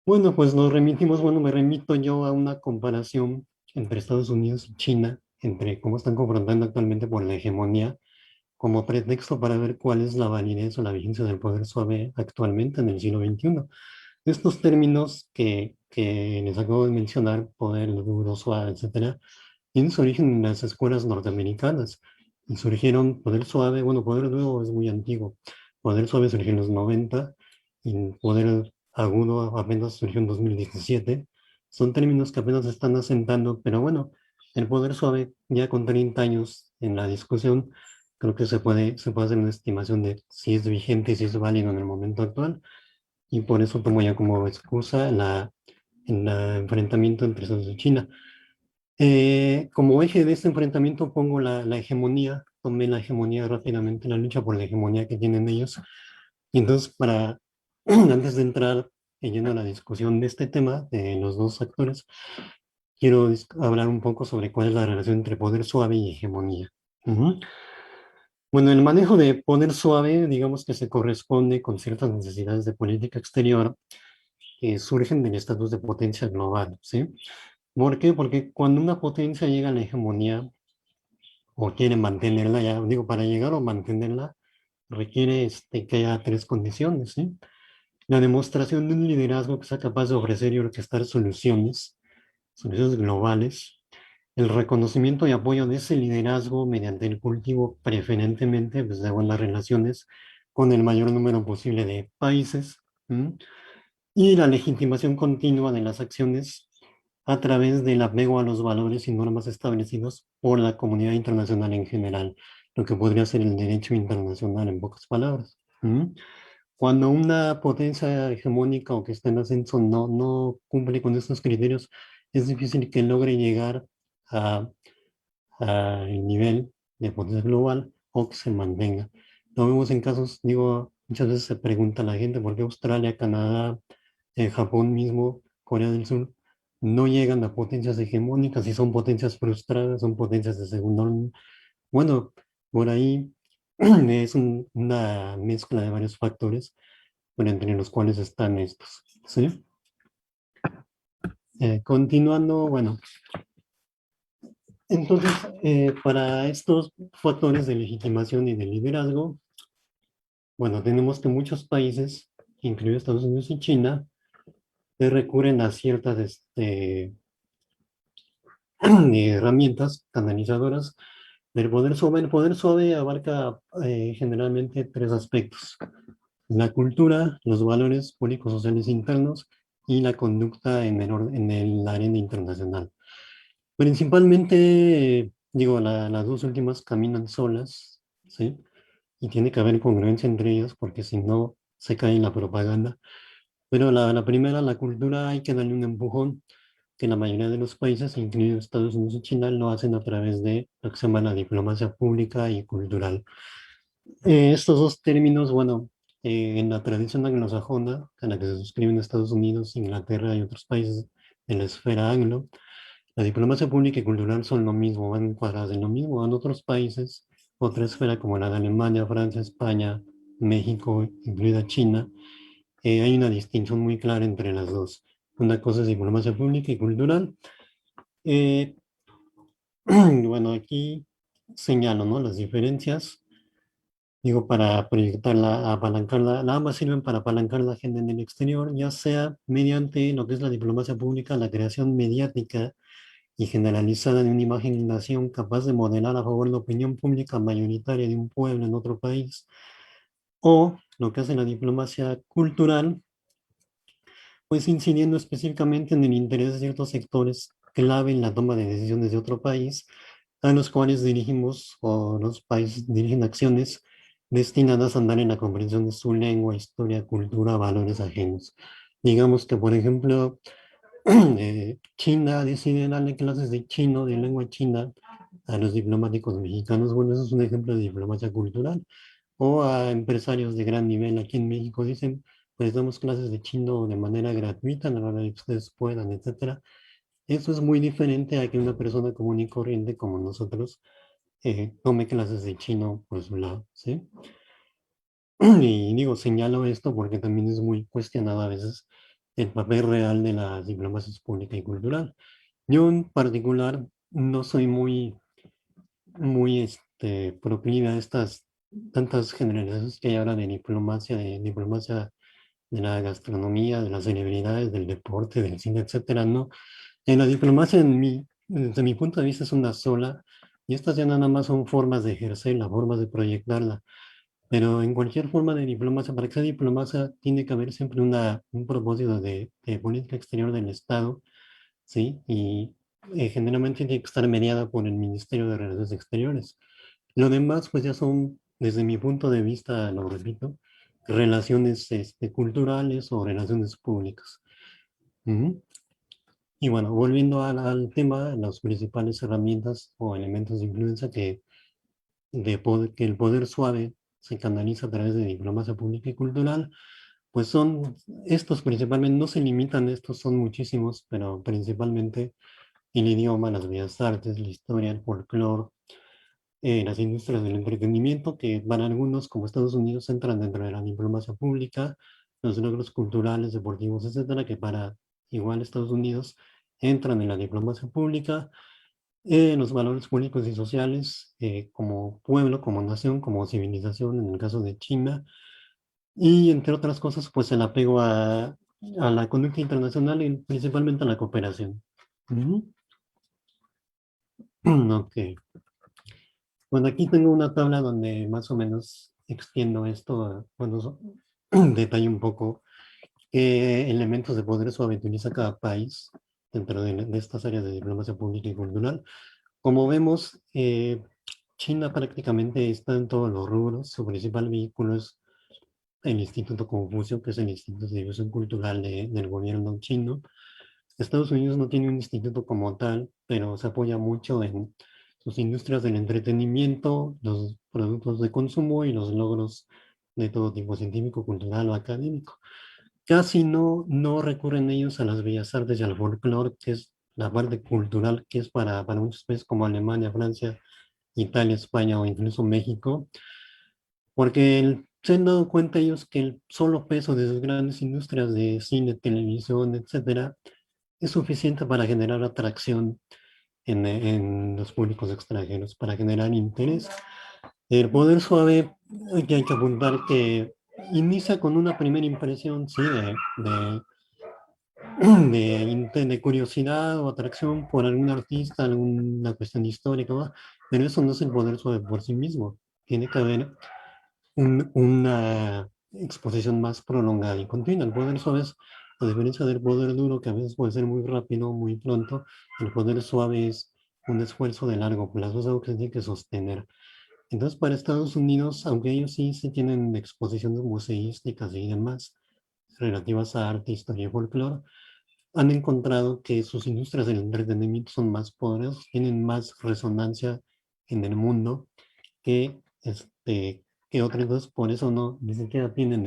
Bueno, pues nos remitimos, bueno, me remito yo a una comparación entre Estados Unidos y China, entre cómo están confrontando actualmente por la hegemonía, como pretexto para ver cuál es la validez o la vigencia del poder suave actualmente en el siglo XXI. Estos términos que les acabo de mencionar, poder duro, suave, etcétera, tienen su origen en las escuelas norteamericanas y surgieron poder suave, bueno, poder duro es muy antiguo, poder suave surgió en los 90 y poder agudo apenas surgió en 2017. Son términos que apenas se están asentando, pero bueno, el poder suave ya con 30 años en la discusión, creo que se puede hacer una estimación de si es vigente y si es válido en el momento actual y por eso tomo ya como excusa el enfrentamiento entre Estados Unidos y China. Como eje de este enfrentamiento pongo la hegemonía, tomé la hegemonía rápidamente, la lucha por la hegemonía que tienen ellos. Y entonces, antes de entrar en lleno a la discusión de este tema, de los dos actores, quiero hablar un poco sobre cuál es la relación entre poder suave y hegemonía. Ujú. Bueno, el manejo de poder suave, digamos que se corresponde con ciertas necesidades de política exterior que surgen del estatus de potencia global, ¿sí? ¿Por qué? Porque cuando una potencia llega a la hegemonía o quiere mantenerla, ya digo, para llegar o mantenerla, requiere que haya tres condiciones, ¿sí? La demostración de un liderazgo que sea capaz de ofrecer y orquestar soluciones, soluciones globales, el reconocimiento y apoyo de ese liderazgo mediante el cultivo preferentemente pues, de buenas relaciones con el mayor número posible de países, ¿m? Y la legitimación continua de las acciones a través del apego a los valores y normas establecidos por la comunidad internacional en general, lo que podría ser el derecho internacional en pocas palabras. ¿Mm? Cuando una potencia hegemónica o que está en ascenso no cumple con estos criterios, es difícil que logre llegar a, al nivel de potencia global o que se mantenga. Lo vemos en casos, digo, muchas veces se pregunta a la gente por qué Australia, Canadá, Japón mismo, Corea del Sur, no llegan a potencias hegemónicas y son potencias frustradas, son potencias de segundo orden. Bueno, por ahí es una mezcla de varios factores, pero entre los cuales están estos, ¿sí? Continuando, bueno, entonces, para estos factores de legitimación y de liderazgo, bueno, tenemos que muchos países, incluidos Estados Unidos y China, recurren a ciertas herramientas canalizadoras del poder suave. El poder suave abarca generalmente tres aspectos: la cultura, los valores públicos sociales internos y la conducta en el arena internacional. Principalmente, digo, las dos últimas caminan solas, ¿sí? Y tiene que haber congruencia entre ellas porque si no se cae en la propaganda. Pero la primera, la cultura, hay que darle un empujón que la mayoría de los países, incluidos Estados Unidos y China, lo hacen a través de lo que se llama la diplomacia pública y cultural. Estos dos términos, bueno, en la tradición anglosajona, a la que se suscriben Estados Unidos, Inglaterra y otros países de la esfera anglo, la diplomacia pública y cultural son lo mismo, van encuadradas en lo mismo. En otros países, otra esfera como la de Alemania, Francia, España, México, incluida China, hay una distinción muy clara entre las dos. Una cosa es diplomacia pública y cultural. Eh, bueno, aquí señalo, ¿no? Las diferencias. Digo, para proyectarla, apalancarla, ambas sirven para apalancar la agenda en el exterior, ya sea mediante lo que es la diplomacia pública, la creación mediática y generalizada de una imagen y nación capaz de modelar a favor de la opinión pública mayoritaria de un pueblo en otro país, o lo que hace la diplomacia cultural, pues incidiendo específicamente en el interés de ciertos sectores clave en la toma de decisiones de otro país, a los cuales dirigimos o los países dirigen acciones destinadas a andar en la comprensión de su lengua, historia, cultura, valores ajenos. Digamos que, por ejemplo, China decide darle clases de chino, de lengua china, a los diplomáticos mexicanos. Bueno, eso es un ejemplo de diplomacia cultural. O a empresarios de gran nivel aquí en México dicen, pues damos clases de chino de manera gratuita, a la hora de que ustedes puedan, etcétera. Eso es muy diferente a que una persona común y corriente como nosotros tome clases de chino por su lado, ¿sí? Y digo, señalo esto porque también es muy cuestionado a veces el papel real de las diplomacias pública y cultural. Yo en particular no soy muy proclive a estas tantas generalizaciones que hay ahora de diplomacia de la gastronomía, de las celebridades, del deporte, del cine, etcétera, ¿no? En la diplomacia, desde mi punto de vista, es una sola, y estas ya nada más son formas de ejercerla, formas de proyectarla. Pero en cualquier forma de diplomacia, para que sea diplomacia, tiene que haber siempre un propósito de política exterior del Estado, ¿sí? Y generalmente tiene que estar mediada por el Ministerio de Relaciones Exteriores. Lo demás, pues ya son, desde mi punto de vista, lo repito, relaciones culturales o relaciones públicas. Ujú. Y bueno, volviendo al tema, las principales herramientas o elementos de influencia que el poder suave se canaliza a través de diplomacia pública y cultural, pues son estos principalmente, no se limitan, estos son muchísimos, pero principalmente el idioma, las bellas artes, la historia, el folclore, las industrias del entretenimiento, que para algunos, como Estados Unidos, entran dentro de la diplomacia pública, los logros culturales, deportivos, etcétera, que para igual Estados Unidos entran en la diplomacia pública, los valores públicos y sociales, como pueblo, como nación, como civilización, en el caso de China, y entre otras cosas, pues el apego a la conducta internacional y principalmente a la cooperación. Ujú. Ok. Bueno, aquí tengo una tabla donde más o menos extiendo esto, bueno, detalle un poco qué elementos de poder suave utiliza cada país dentro de estas áreas de diplomacia pública y cultural. Como vemos, China prácticamente está en todos los rubros. Su principal vehículo es el Instituto Confucio, que es el Instituto de Difusión Cultural del gobierno chino. Estados Unidos no tiene un instituto como tal, pero se apoya mucho en sus industrias del entretenimiento, los productos de consumo y los logros de todo tipo científico, cultural o académico. Casi no recurren ellos a las bellas artes y al folclore, que es la parte cultural, que es para muchos países como Alemania, Francia, Italia, España o incluso México, porque se han dado cuenta ellos que el solo peso de sus grandes industrias de cine, televisión, etcétera, es suficiente para generar atracción en los públicos extranjeros, para generar interés. El poder suave, aquí hay que apuntar que inicia con una primera impresión, sí, de curiosidad o atracción por algún artista, alguna cuestión histórica, ¿no? Pero eso no es el poder suave por sí mismo. Tiene que haber una exposición más prolongada y continua. El poder suave es, a diferencia del poder duro, que a veces puede ser muy rápido, muy pronto, el poder suave es un esfuerzo de largo plazo, es algo que se tiene que sostener. Entonces, para Estados Unidos, aunque ellos sí tienen exposiciones museísticas y demás relativas a arte, historia y folclore, han encontrado que sus industrias del entretenimiento son más poderosas, tienen más resonancia en el mundo que, que otros. Entonces, por eso no, ni siquiera tienen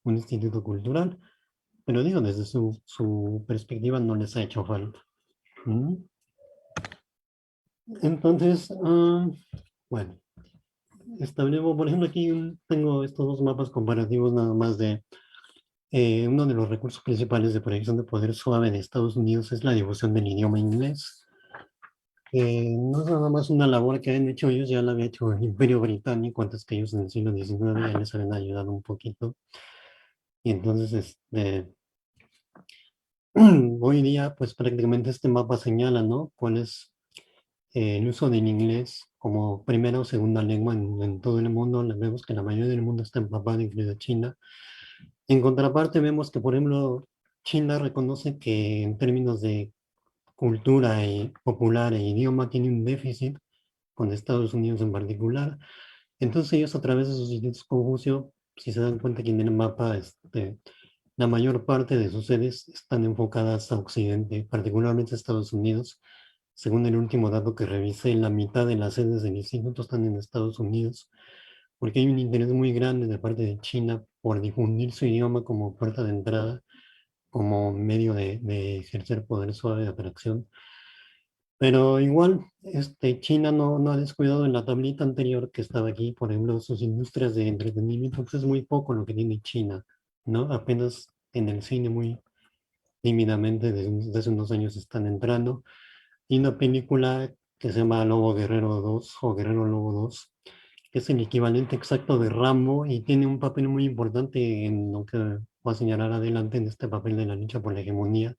un instituto cultural, pero digo, desde su perspectiva no les ha hecho falta. ¿Mm? Entonces, bueno, establezco, por ejemplo, aquí tengo estos dos mapas comparativos nada más uno de los recursos principales de proyección de poder suave de Estados Unidos es la difusión del idioma inglés. No es nada más una labor que han hecho ellos, ya la había hecho el Imperio Británico, antes que ellos en el siglo XIX ya les habían ayudado un poquito. Y entonces, hoy día, pues prácticamente este mapa señala, ¿no? Cuál es el uso del inglés como primera o segunda lengua en todo el mundo. Vemos que la mayoría del mundo está empapada, incluida China. En contraparte, vemos que, por ejemplo, China reconoce que en términos de cultura popular e idioma tiene un déficit con Estados Unidos en particular. Entonces ellos a través de sus institutos Confucio, si se dan cuenta que en el mapa, la mayor parte de sus sedes están enfocadas a Occidente, particularmente a Estados Unidos. Según el último dato que revisé, la mitad de las sedes del instituto están en Estados Unidos, porque hay un interés muy grande de parte de China por difundir su idioma como puerta de entrada, como medio de ejercer poder suave de atracción. Pero igual, China no ha descuidado en la tablita anterior que estaba aquí, por ejemplo, sus industrias de entretenimiento, pues es muy poco lo que tiene China, ¿no? Apenas en el cine muy tímidamente desde hace unos años están entrando. Y una película que se llama Lobo Guerrero 2 o Guerrero Lobo 2, que es el equivalente exacto de Rambo y tiene un papel muy importante en lo que voy a señalar adelante en este papel de la lucha por la hegemonía,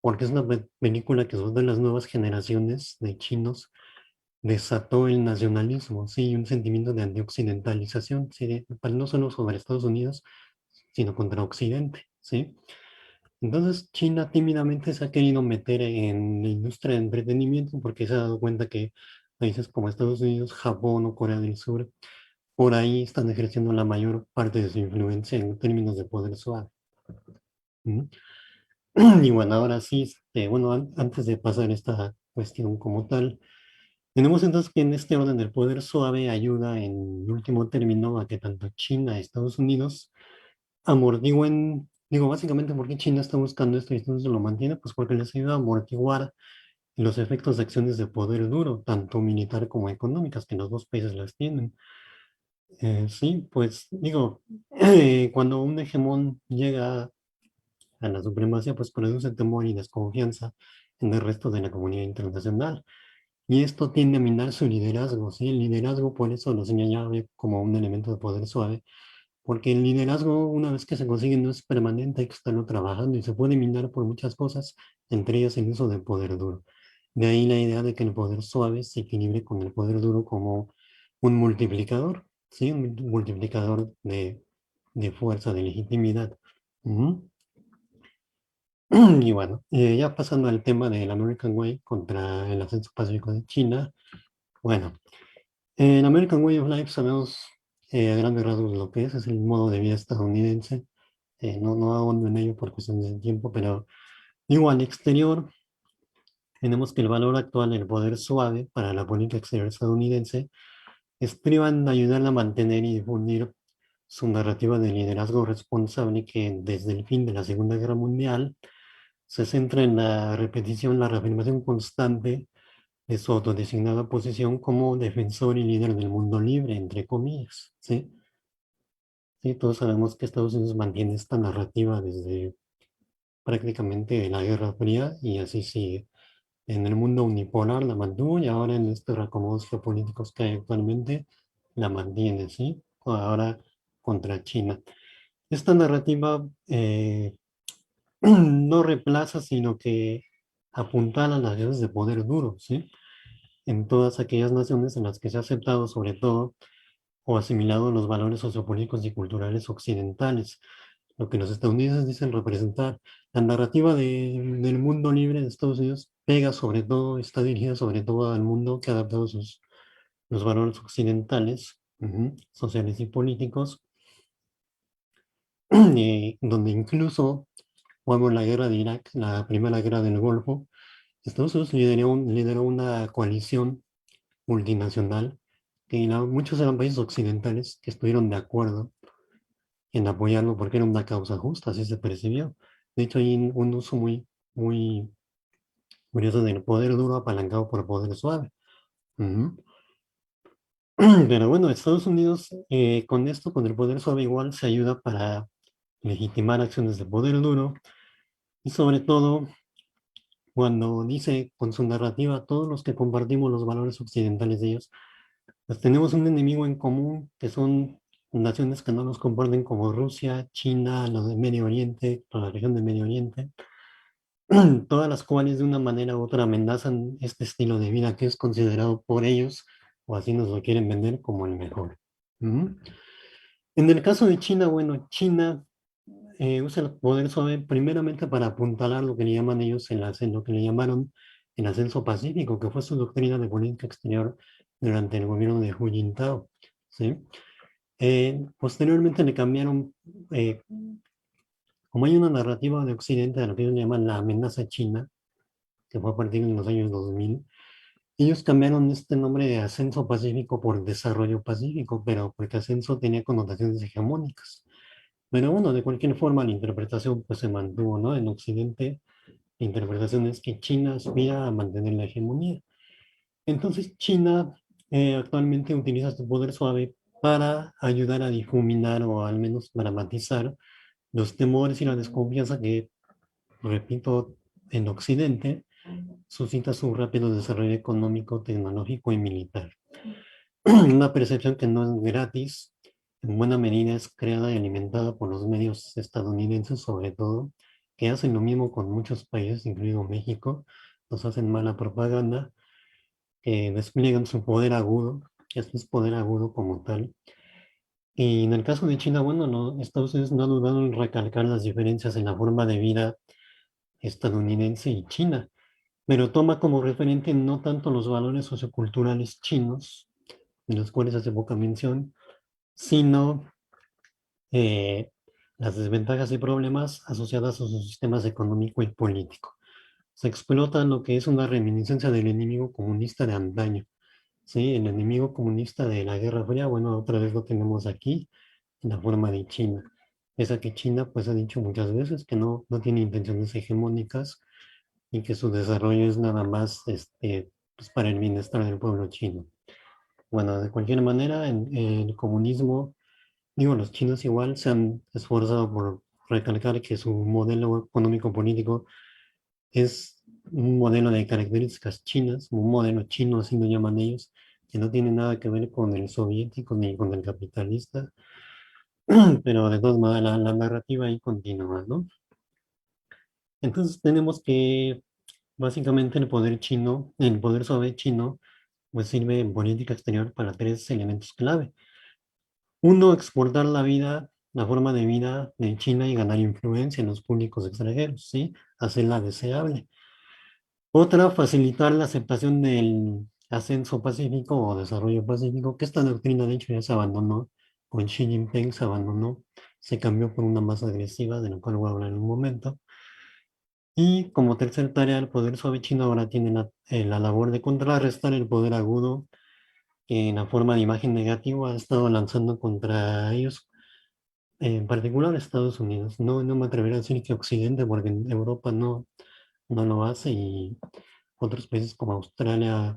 porque es una película que sobre todo en las nuevas generaciones de chinos desató el nacionalismo, sí, un sentimiento de antioccidentalización, sí, no solo sobre Estados Unidos, sino contra Occidente, ¿sí? Entonces China tímidamente se ha querido meter en la industria de entretenimiento porque se ha dado cuenta que países como Estados Unidos, Japón o Corea del Sur, por ahí están ejerciendo la mayor parte de su influencia en términos de poder suave. ¿Mm? Y bueno, ahora sí, bueno, antes de pasar esta cuestión como tal, tenemos entonces que en este orden del poder suave ayuda en último término a que tanto China y Estados Unidos amortigüen, digo, básicamente porque China está buscando esto y entonces lo mantiene, pues porque les ayuda a amortiguar los efectos de acciones de poder duro, tanto militar como económicas, que los dos países las tienen. Sí, pues digo, cuando un hegemón llega a la supremacía, pues produce temor y desconfianza en el resto de la comunidad internacional. Y esto tiende a minar su liderazgo, ¿sí? El liderazgo, por eso lo señalaba como un elemento de poder suave, porque el liderazgo, una vez que se consigue, no es permanente, hay que estarlo trabajando y se puede minar por muchas cosas, entre ellas el uso del poder duro. De ahí la idea de que el poder suave se equilibre con el poder duro como un multiplicador, ¿sí? Un multiplicador de fuerza, de legitimidad. Ujú. Y bueno, ya pasando al tema del American Way contra el ascenso pacífico de China, bueno, el American Way of Life sabemos a grandes rasgos lo que es el modo de vida estadounidense. No ahondo en ello por cuestiones de tiempo, pero igual al exterior tenemos que el valor actual del poder suave para la política exterior estadounidense estriba en ayudar a mantener y difundir su narrativa de liderazgo responsable que desde el fin de la Segunda Guerra Mundial se centra en la repetición, la reafirmación constante de su autodesignada posición como defensor y líder del mundo libre, entre comillas, ¿sí? Sí, todos sabemos que Estados Unidos mantiene esta narrativa desde prácticamente la Guerra Fría y así sigue. En el mundo unipolar la mantuvo y ahora en estos reacomodos geopolíticos que hay actualmente la mantiene, ¿sí? Ahora contra China. Esta narrativa no reemplaza, sino que apuntala a las redes de poder duro, ¿sí? En todas aquellas naciones en las que se ha aceptado sobre todo o asimilado los valores sociopolíticos y culturales occidentales, lo que los estadounidenses dicen representar. La narrativa del mundo libre de Estados Unidos pega sobre todo, está dirigida sobre todo al mundo que ha adaptado los valores occidentales, sociales y políticos, donde incluso, cuando en la guerra de Irak, la primera guerra del Golfo, Estados Unidos lideró una coalición multinacional que muchos eran países occidentales que estuvieron de acuerdo en apoyarlo porque era una causa justa, así se percibió. De hecho, hay un uso muy curioso del poder duro apalancado por poder suave. Ujú. Pero bueno, Estados Unidos con esto, con el poder suave igual, se ayuda para legitimar acciones de poder duro, y sobre todo cuando dice con su narrativa, todos los que compartimos los valores occidentales de ellos, pues tenemos un enemigo en común, que son naciones que no nos comparten como Rusia, China, los de Medio Oriente, toda la región de Medio Oriente, todas las cuales de una manera u otra amenazan este estilo de vida que es considerado por ellos, o así nos lo quieren vender, como el mejor. Ujú. En el caso de China, bueno, China usa el poder suave primeramente para apuntalar lo que le llaman ellos lo que le llamaron el ascenso pacífico, que fue su doctrina de política exterior durante el gobierno de Hu Jintao, ¿sí? Posteriormente le cambiaron, eh, como hay una narrativa de Occidente de lo que ellos llaman la amenaza china, que fue a partir de los años 2000, ellos cambiaron este nombre de ascenso pacífico por desarrollo pacífico, pero porque ascenso tenía connotaciones hegemónicas. Pero bueno, de cualquier forma la interpretación pues se mantuvo, ¿no? En Occidente la interpretación es que China aspira a mantener la hegemonía. Entonces China actualmente utiliza su poder suave para ayudar a difuminar o al menos dramatizar los temores y la desconfianza que, repito, en Occidente suscita su rápido desarrollo económico, tecnológico y militar. Una percepción que no es gratis, en buena medida es creada y alimentada por los medios estadounidenses, sobre todo, que hacen lo mismo con muchos países, incluido México, nos hacen mala propaganda, que despliegan su poder agudo, que esto es poder agudo como tal. Y en el caso de China, bueno, no, Estados Unidos no ha dudado en recalcar las diferencias en la forma de vida estadounidense y China, pero toma como referente no tanto los valores socioculturales chinos, de los cuales hace poca mención, sino eh, las desventajas y problemas asociadas a sus sistemas económico y político. Se explota lo que es una reminiscencia del enemigo comunista de antaño. Sí, el enemigo comunista de la Guerra Fría, bueno, otra vez lo tenemos aquí en la forma de China. Esa que China pues ha dicho muchas veces que no tiene intenciones hegemónicas y que su desarrollo es nada más pues, para el bienestar del pueblo chino. Bueno, de cualquier manera, en el comunismo, digo, los chinos igual se han esforzado por recalcar que su modelo económico-político es un modelo de características chinas, un modelo chino, así lo llaman ellos, que no tiene nada que ver con el soviético ni con el capitalista, pero de todas maneras la narrativa ahí continúa, ¿no? Entonces tenemos que básicamente el poder chino, el poder suave chino, pues sirve en política exterior para tres elementos clave. Uno, exportar la vida, la forma de vida de China y ganar influencia en los públicos extranjeros, ¿sí? Hacerla deseable. Otra, facilitar la aceptación del ascenso pacífico o desarrollo pacífico, que esta doctrina de hecho ya se abandonó, con Xi Jinping se abandonó, se cambió por una más agresiva, de la cual voy a hablar en un momento. Y como tercer tarea, el poder suave chino ahora tiene la labor de contrarrestar el poder agudo que en la forma de imagen negativa ha estado lanzando contra ellos, en particular Estados Unidos. No me atrevería a decir que Occidente, porque en Europa no lo hace y otros países como Australia,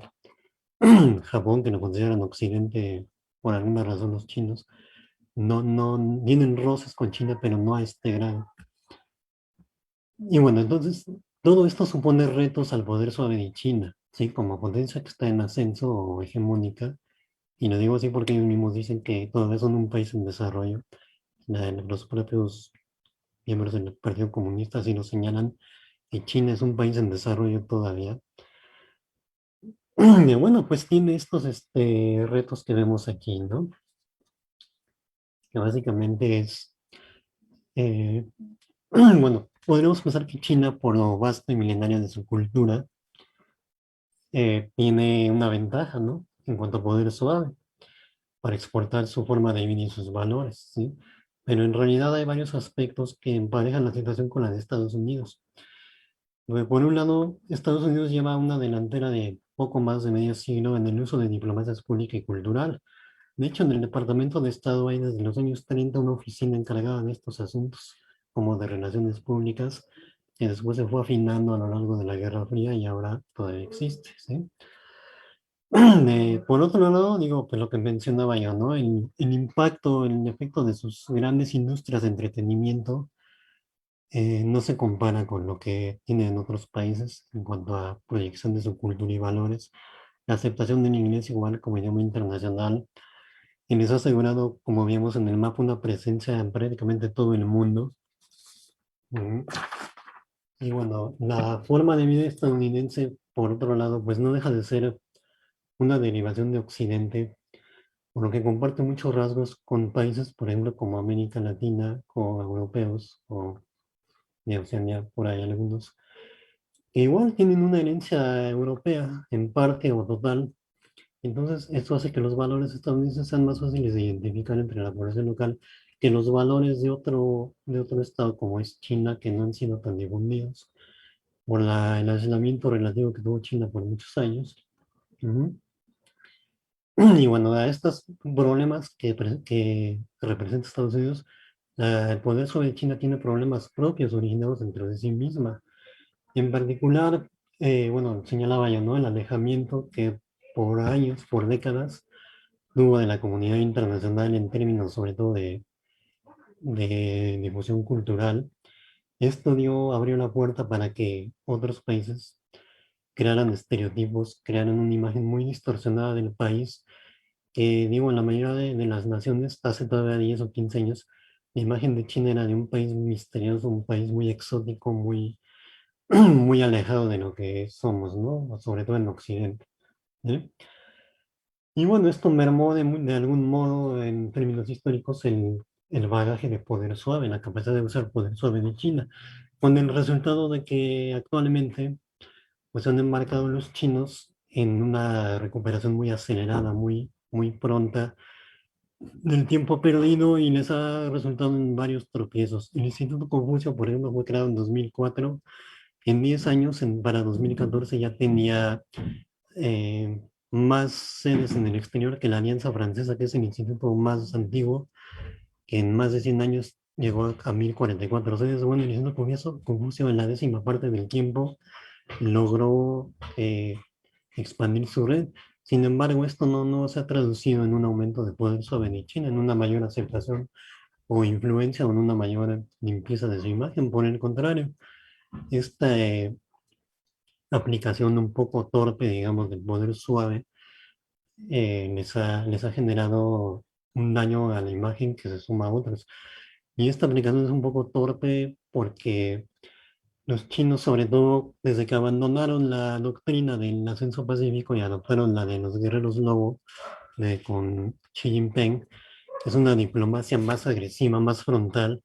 Japón, que lo consideran Occidente por alguna razón los chinos, no tienen roces con China, pero no a este grado. Y bueno, entonces todo esto supone retos al poder suave de China, ¿sí? Como potencia que está en ascenso o hegemónica, y lo digo así porque ellos mismos dicen que todavía son un país en desarrollo. Los propios miembros del Partido Comunista así lo señalan, que China es un país en desarrollo todavía. Y bueno, pues tiene estos retos que vemos aquí, ¿no? Que básicamente es, eh, bueno, podríamos pensar que China, por lo vasto y milenario de su cultura, tiene una ventaja, ¿no? En cuanto a poder suave, para exportar su forma de vida y sus valores, ¿sí? Pero en realidad hay varios aspectos que emparejan la situación con la de Estados Unidos. Por un lado, Estados Unidos lleva una delantera de poco más de medio siglo en el uso de diplomacia pública y cultural. De hecho, en el Departamento de Estado hay desde los años 30 una oficina encargada de estos asuntos, como de relaciones públicas, que después se fue afinando a lo largo de la Guerra Fría y ahora todavía existe, ¿sí? Por otro lado, digo, pues lo que mencionaba yo, ¿no? El impacto, el efecto de sus grandes industrias de entretenimiento no se compara con lo que tienen otros países en cuanto a proyección de su cultura y valores. La aceptación del inglés igual como idioma internacional, y les ha asegurado, como vimos en el mapa, una presencia en prácticamente todo el mundo. Ujú. Y bueno, la forma de vida estadounidense, por otro lado, pues no deja de ser una derivación de Occidente, por lo que comparte muchos rasgos con países, por ejemplo, como América Latina, o europeos, o de Oceanía, por ahí algunos, que igual tienen una herencia europea, en parte o total. Entonces, esto hace que los valores estadounidenses sean más fáciles de identificar entre la población local que los valores de otro estado, como es China, que no han sido tan difundidos por el aislamiento relativo que tuvo China por muchos años. Ujú. Y bueno, a estos problemas que representa Estados Unidos, el poder sobre China tiene problemas propios originados dentro de sí misma. En particular, bueno, señalaba yo, ¿no? El alejamiento que por años, por décadas, tuvo de la comunidad internacional en términos sobre todo de difusión cultural. Esto abrió la puerta para que otros países crearan estereotipos, crearan una imagen muy distorsionada del país, que digo, en la mayoría de las naciones, hace todavía 10 o 15 años, la imagen de China era de un país misterioso, un país muy exótico, muy, muy alejado de lo que somos, ¿no? Sobre todo en Occidente. ¿Eh? Y bueno, esto mermó de algún modo, en términos históricos, el bagaje de poder suave, la capacidad de usar poder suave de China, con el resultado de que actualmente pues han embarcado los chinos en una recuperación muy acelerada, muy, muy pronta del tiempo perdido, y les ha resultado en varios tropiezos. El Instituto Confucio, por ejemplo, fue creado en 2004. En 10 años, para 2014, ya tenía eh, más sedes en el exterior que la Alianza Francesa, que es el instituto más antiguo, que en más de 100 años llegó a 1044 sedes. Bueno, el Instituto Confucio en la décima parte del tiempo logró expandir su red. Sin embargo, esto no se ha traducido en un aumento de poder sobre China, en una mayor aceptación o influencia, o en una mayor limpieza de su imagen. Por el contrario, esta aplicación un poco torpe, digamos, del poder suave, les ha generado un daño a la imagen que se suma a otros. Y esta aplicación es un poco torpe porque los chinos, sobre todo, desde que abandonaron la doctrina del ascenso pacífico y adoptaron la de los guerreros lobo con Xi Jinping, que es una diplomacia más agresiva, más frontal,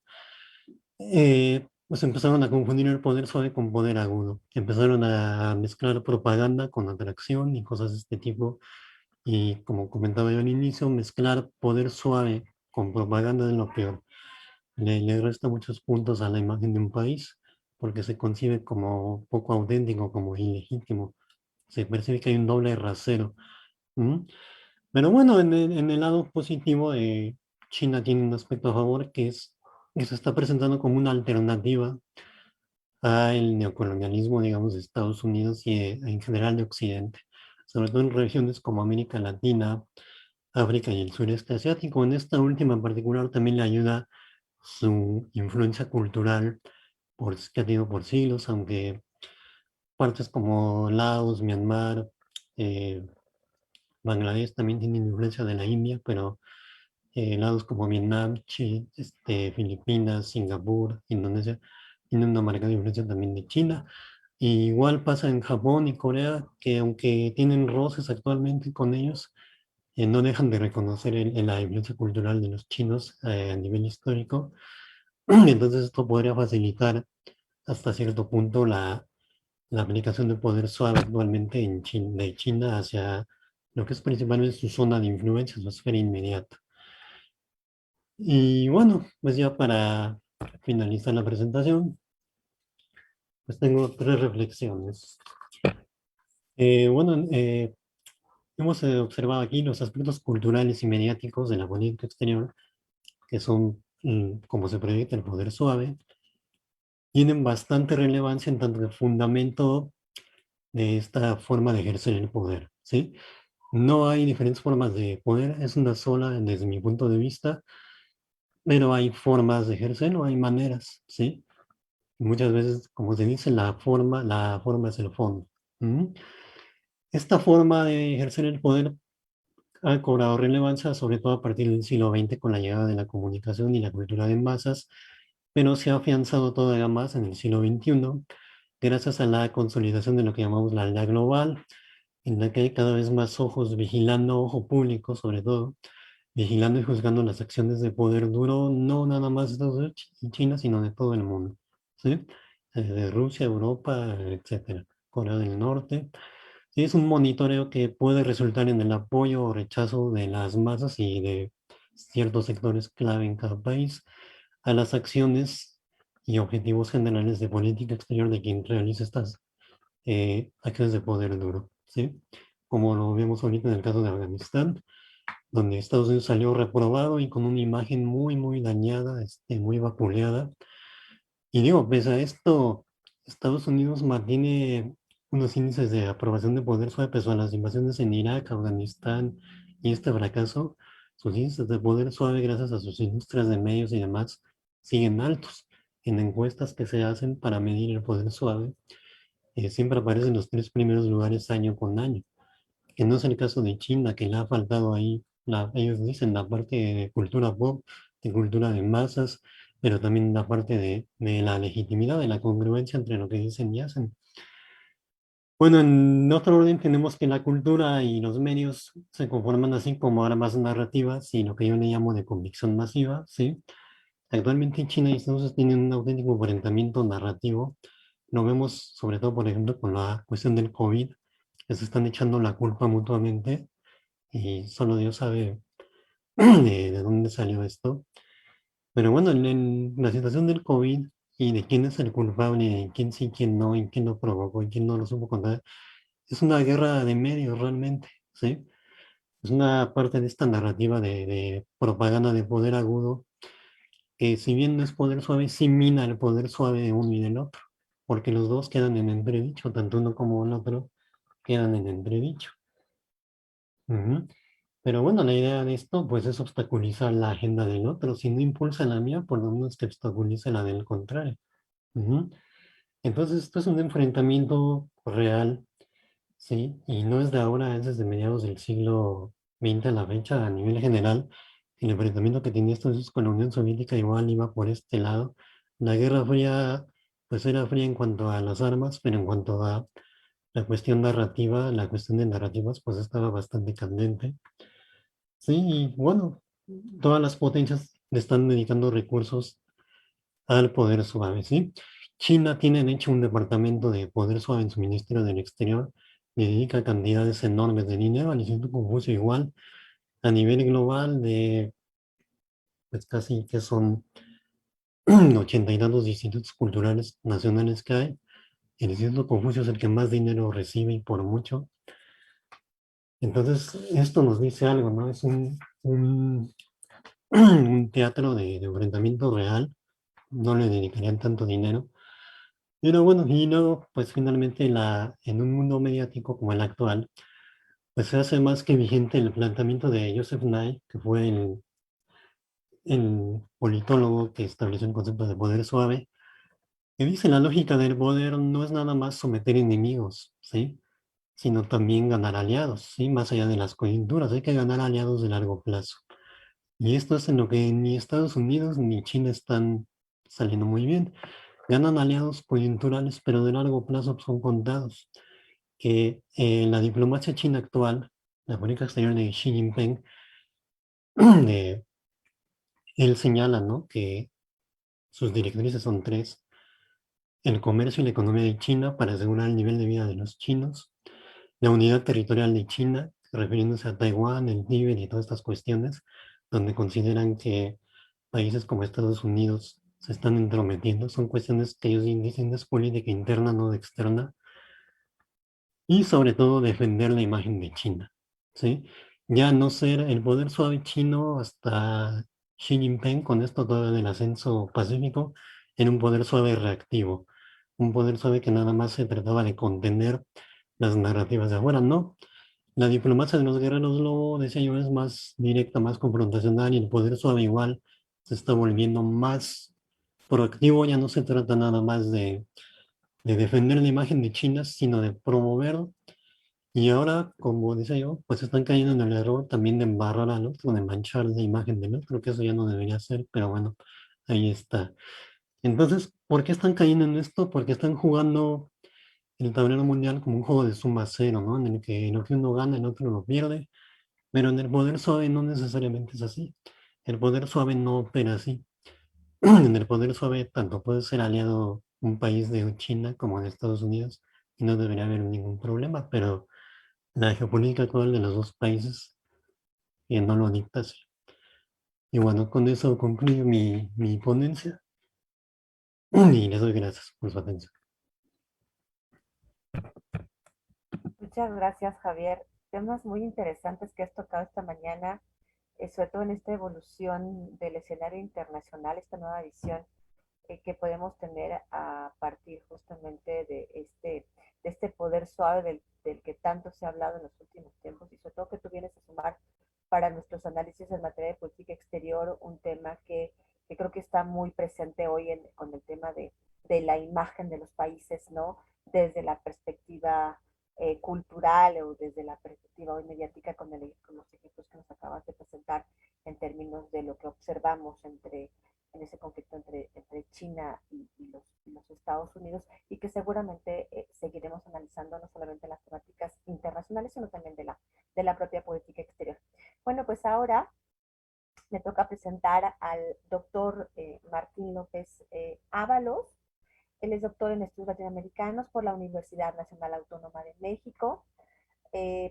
pues empezaron a confundir el poder suave con poder agudo. Empezaron a mezclar propaganda con atracción y cosas de este tipo. Y como comentaba yo al inicio, mezclar poder suave con propaganda es lo peor. Le resta muchos puntos a la imagen de un país porque se concibe como poco auténtico, como ilegítimo. Se percibe que hay un doble rasero. ¿Mm? Pero bueno, en el lado positivo, China tiene un aspecto a favor, que es que se está presentando como una alternativa al neocolonialismo, digamos, de Estados Unidos y en general de Occidente, sobre todo en regiones como América Latina, África y el sureste asiático. En esta última en particular también le ayuda su influencia cultural que ha tenido por siglos, aunque partes como Laos, Myanmar, eh, Bangladesh también tienen influencia de la India, pero lados como Vietnam, Filipinas, Singapur, Indonesia, tienen una marcada influencia también de China. Y igual pasa en Japón y Corea, que aunque tienen roces actualmente con ellos, no dejan de reconocer la influencia cultural de los chinos a nivel histórico. Entonces esto podría facilitar hasta cierto punto la aplicación de poder suave actualmente de China hacia lo que es principalmente su zona de influencia, su esfera inmediata. Y bueno, pues ya para finalizar la presentación, pues tengo tres reflexiones. Bueno, hemos observado aquí los aspectos culturales y mediáticos de la política exterior, que son como se proyecta el poder suave, tienen bastante relevancia en tanto que fundamento de esta forma de ejercer el poder, ¿sí? No hay diferentes formas de poder, es una sola desde mi punto de vista, pero hay formas de ejercerlo, hay maneras, ¿sí? Muchas veces, como se dice, la forma es el fondo. ¿Mm? Esta forma de ejercer el poder ha cobrado relevancia, sobre todo a partir del siglo XX con la llegada de la comunicación y la cultura de masas, pero se ha afianzado todavía más en el siglo XXI, gracias a la consolidación de lo que llamamos la aldea global, en la que hay cada vez más ojos vigilando, ojo público sobre todo, vigilando y juzgando las acciones de poder duro, no nada más de Estados Unidos y China, sino de todo el mundo, ¿sí? De Rusia, Europa, etcétera, Corea del Norte. Sí, es un monitoreo que puede resultar en el apoyo o rechazo de las masas y de ciertos sectores clave en cada país a las acciones y objetivos generales de política exterior de quien realiza estas acciones de poder duro, ¿sí? Como lo vemos ahorita en el caso de Afganistán, donde Estados Unidos salió reprobado y con una imagen muy, muy dañada, muy vapuleada. Y digo, pese a esto, Estados Unidos mantiene unos índices de aprobación de poder suave, pese a las invasiones en Irak, Afganistán y este fracaso, sus índices de poder suave, gracias a sus industrias de medios y demás, siguen altos. En encuestas que se hacen para medir el poder suave, siempre aparecen los tres primeros lugares año con año, que no es el caso de China, que le ha faltado ahí, ellos dicen la parte de cultura pop, de cultura de masas, pero también la parte de la legitimidad, de la congruencia entre lo que dicen y hacen. Bueno, en otro orden tenemos que la cultura y los medios se conforman así como armas narrativas y lo que yo le llamo de convicción masiva, ¿sí? Actualmente China y Estados Unidos tienen un auténtico enfrentamiento narrativo. Lo vemos sobre todo, por ejemplo, con la cuestión del COVID, que se están echando la culpa mutuamente y solo Dios sabe de dónde salió esto. Pero bueno, en la situación del COVID y de quién es el culpable, y quién sí, quién no, y quién lo provocó, y quién no lo supo contar, es una guerra de medios realmente, ¿sí? Es una parte de esta narrativa de propaganda de poder agudo, que si bien no es poder suave, sí mina el poder suave de uno y del otro, porque los dos quedan en entredicho, tanto uno como el otro quedan en entredicho. Ujú. Pero bueno, la idea de esto pues es obstaculizar la agenda del otro. Si no impulsa la mía, por lo menos que obstaculice la del contrario. Ujú. Entonces, esto es un enfrentamiento real, ¿sí? Y no es de ahora, es desde mediados del siglo XX a la fecha, a nivel general. El enfrentamiento que tenía Estados Unidos con la Unión Soviética igual iba por este lado. La Guerra Fría, pues era fría en cuanto a las armas, pero en cuanto a la cuestión narrativa, la cuestión de narrativas, pues estaba bastante candente. Sí, y bueno, todas las potencias le están dedicando recursos al poder suave, ¿sí? China tiene, de hecho, un departamento de poder suave en su Ministerio del Exterior, le dedica cantidades enormes de dinero al Instituto Confucio igual, a nivel global de, pues casi que son 80 y tantos institutos culturales nacionales que hay. El Instituto Confucio es el que más dinero recibe y por mucho. Entonces, esto nos dice algo, ¿no? Es un teatro de enfrentamiento real, no le dedicarían tanto dinero. Pero bueno, y luego, pues finalmente en un mundo mediático como el actual, pues se hace más que vigente el planteamiento de Joseph Nye, que fue el politólogo que estableció el concepto de poder suave, que dice la lógica del poder no es nada más someter enemigos, ¿sí? Sino también ganar aliados, ¿sí? Más allá de las coyunturas, hay que ganar aliados de largo plazo. Y esto es en lo que ni Estados Unidos ni China están saliendo muy bien. Ganan aliados coyunturales, pero de largo plazo son contados. Que la diplomacia china actual, la política exterior de Xi Jinping, eh, él señala, ¿no? Que sus directrices son tres: el comercio y la economía de China para asegurar el nivel de vida de los chinos, la unidad territorial de China, refiriéndose a Taiwán, el Tíbet y todas estas cuestiones, donde consideran que países como Estados Unidos se están entrometiendo, son cuestiones que ellos dicen es política interna, no de externa, y sobre todo defender la imagen de China, ¿sí? Ya no ser el poder suave chino hasta Xi Jinping, con esto todo del ascenso pacífico, en un poder suave reactivo, un poder suave que nada más se trataba de contener las narrativas de afuera, no. la diplomacia de los guerreros lobo, decía yo, es más directa, más confrontacional, y el poder suave igual se está volviendo más proactivo. Ya no se trata nada más de defender la imagen de China, sino de promover. Y ahora, como decía yo, pues están cayendo en el error también de embarrar al otro, de manchar la imagen del otro. Creo que eso ya no debería ser, pero bueno, ahí está. Entonces, ¿por qué están cayendo en esto? Porque están jugando el tablero mundial como un juego de suma cero, ¿no? En el que lo que uno gana, el otro lo pierde. Pero en el poder suave no necesariamente es así. El poder suave no opera así. En el poder suave tanto puede ser aliado un país de China como de Estados Unidos y no debería haber ningún problema, pero la geopolítica actual de los dos países no lo dicta así. Y bueno, con eso concluyo mi ponencia y les doy gracias por su atención. Muchas gracias, Javier. Temas muy interesantes que has tocado esta mañana, sobre todo en esta evolución del escenario internacional, esta nueva visión que podemos tener a partir justamente de este poder suave del que tanto se ha hablado en los últimos tiempos, y sobre todo que tú vienes a sumar para nuestros análisis en materia de política exterior un tema que creo que está muy presente hoy con el tema de la imagen de los países, ¿no? Desde la perspectiva cultural o desde la perspectiva hoy mediática con los ejemplos que nos acabas de presentar en términos de lo que observamos en ese conflicto entre China y los Estados Unidos, y que seguramente seguiremos analizando no solamente las temáticas internacionales, sino también de la propia política exterior. Bueno, pues ahora me toca presentar al doctor Martín López Ábalos. Él es doctor en estudios latinoamericanos por la Universidad Nacional Autónoma de México,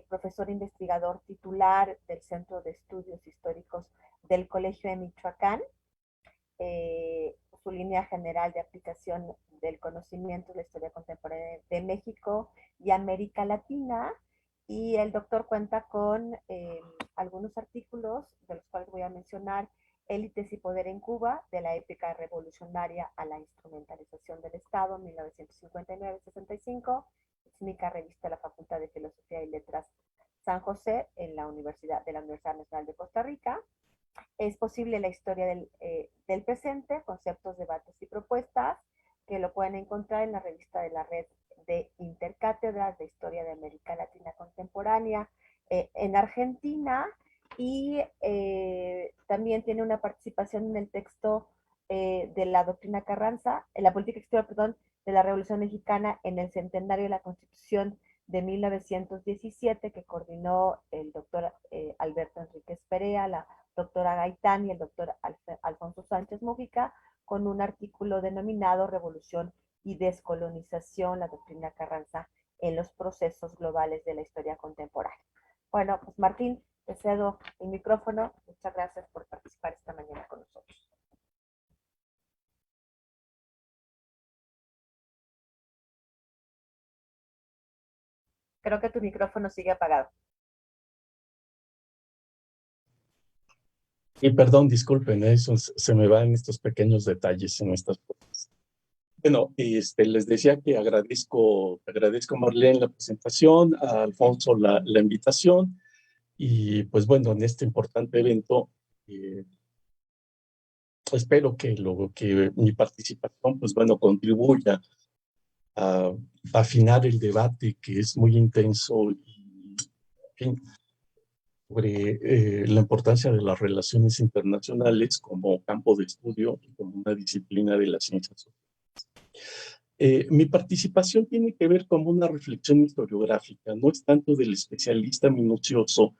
profesor investigador titular del Centro de Estudios Históricos del Colegio de Michoacán. Su línea general de aplicación del conocimiento de la historia contemporánea de México y América Latina. Y el doctor cuenta con algunos artículos, de los cuales voy a mencionar: Élites y Poder en Cuba, de la épica revolucionaria a la instrumentalización del Estado, 1959-65, Étnica, revista de la Facultad de Filosofía y Letras San José, en la Universidad Nacional de Costa Rica. Es posible la historia del presente, conceptos, debates y propuestas, que lo pueden encontrar en la revista de la Red de Intercátedras de Historia de América Latina Contemporánea en Argentina, y también tiene una participación en el texto de la doctrina Carranza, en la política exterior, perdón, de la Revolución Mexicana en el centenario de la Constitución de 1917, que coordinó el doctor Alberto Enríquez Perea, la doctora Gaitán y el doctor Alfonso Sánchez Mujica, con un artículo denominado Revolución y Descolonización, la doctrina Carranza en los procesos globales de la historia contemporánea. Bueno, pues Martín, te cedo el micrófono. Muchas gracias por participar esta mañana con nosotros. Creo que tu micrófono sigue apagado. Y perdón, disculpen, eso se me van estos pequeños detalles en estas cosas. Bueno, les decía que agradezco a Marlene la presentación, a Alfonso la invitación, y pues bueno, en este importante evento, espero que mi participación, pues bueno, contribuya a afinar el debate, que es muy intenso, y en fin, sobre la importancia de las relaciones internacionales como campo de estudio y como una disciplina de las ciencias sociales. Mi participación tiene que ver con una reflexión historiográfica, no es tanto del especialista minucioso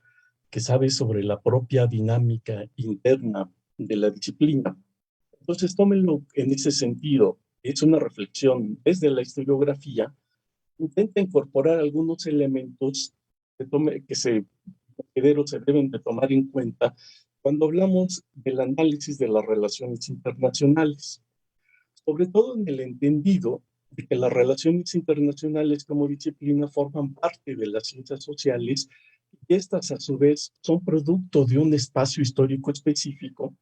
que sabe sobre la propia dinámica interna de la disciplina. Entonces, tómenlo en ese sentido. Es una reflexión desde la historiografía. Intenta incorporar algunos elementos que se deben de tomar en cuenta cuando hablamos del análisis de las relaciones internacionales, sobre todo en el entendido de que las relaciones internacionales como disciplina forman parte de las ciencias sociales, y estas a su vez son producto de un espacio histórico específico,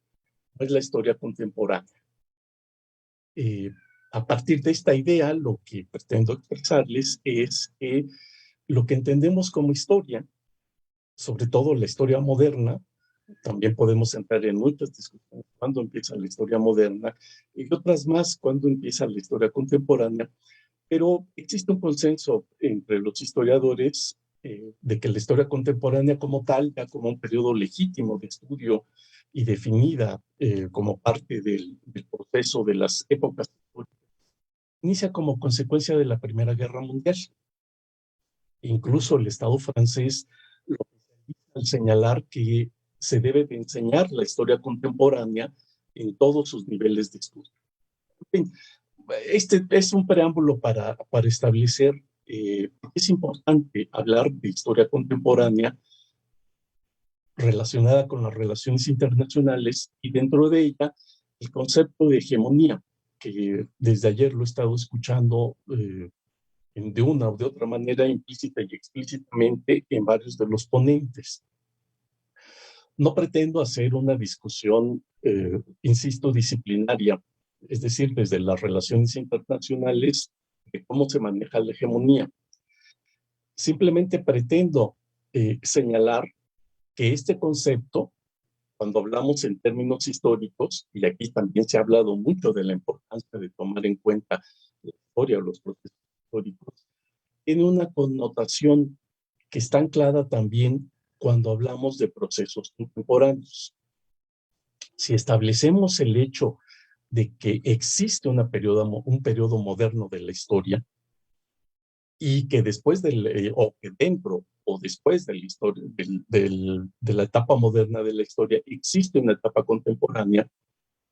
es la historia contemporánea. A partir de esta idea, lo que pretendo expresarles es que lo que entendemos como historia sobre todo la historia moderna. También podemos entrar en muchas discusiones cuándo empieza la historia moderna y otras más cuándo empieza la historia contemporánea, pero existe un consenso entre los historiadores de que la historia contemporánea como tal, ya como un periodo legítimo de estudio y definida como parte del proceso de las épocas históricas, inicia como consecuencia de la Primera Guerra Mundial. Incluso el Estado francés lo oficializa al señalar que se debe de enseñar la historia contemporánea en todos sus niveles de estudio. En fin, este es un preámbulo para establecer que es importante hablar de historia contemporánea relacionada con las relaciones internacionales y dentro de ella el concepto de hegemonía, que desde ayer lo he estado escuchando de una o de otra manera implícita y explícitamente en varios de los ponentes. No pretendo hacer una discusión, insisto, disciplinaria, es decir, desde las relaciones internacionales, de cómo se maneja la hegemonía. Simplemente pretendo señalar que este concepto, cuando hablamos en términos históricos, y aquí también se ha hablado mucho de la importancia de tomar en cuenta la historia o los procesos históricos, tiene una connotación que está anclada también cuando hablamos de procesos contemporáneos. Si establecemos el hecho de que existe un periodo moderno de la historia y que después o que dentro o después de la historia, de la etapa moderna de la historia existe una etapa contemporánea,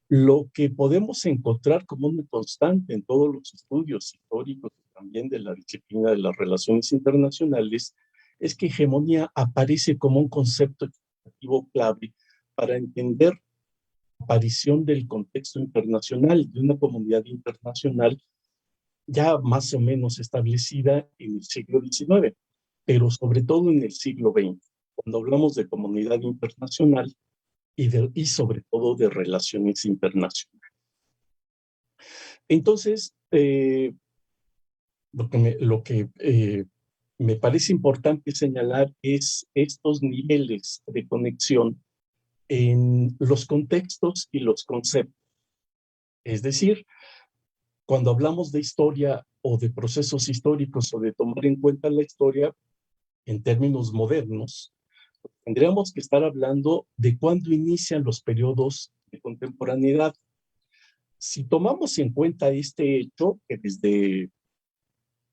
lo que podemos encontrar como una constante en todos los estudios históricos y también de la disciplina de las relaciones internacionales es que hegemonía aparece como un concepto explicativo clave para entender la aparición del contexto internacional, de una comunidad internacional ya más o menos establecida en el siglo XIX, pero sobre todo en el siglo XX, cuando hablamos de comunidad internacional y sobre todo de relaciones internacionales. Entonces, lo que me parece importante señalar es estos niveles de conexión en los contextos y los conceptos. Es decir, cuando hablamos de historia o de procesos históricos o de tomar en cuenta la historia en términos modernos, tendríamos que estar hablando de cuándo inician los periodos de contemporaneidad. Si tomamos en cuenta este hecho, que desde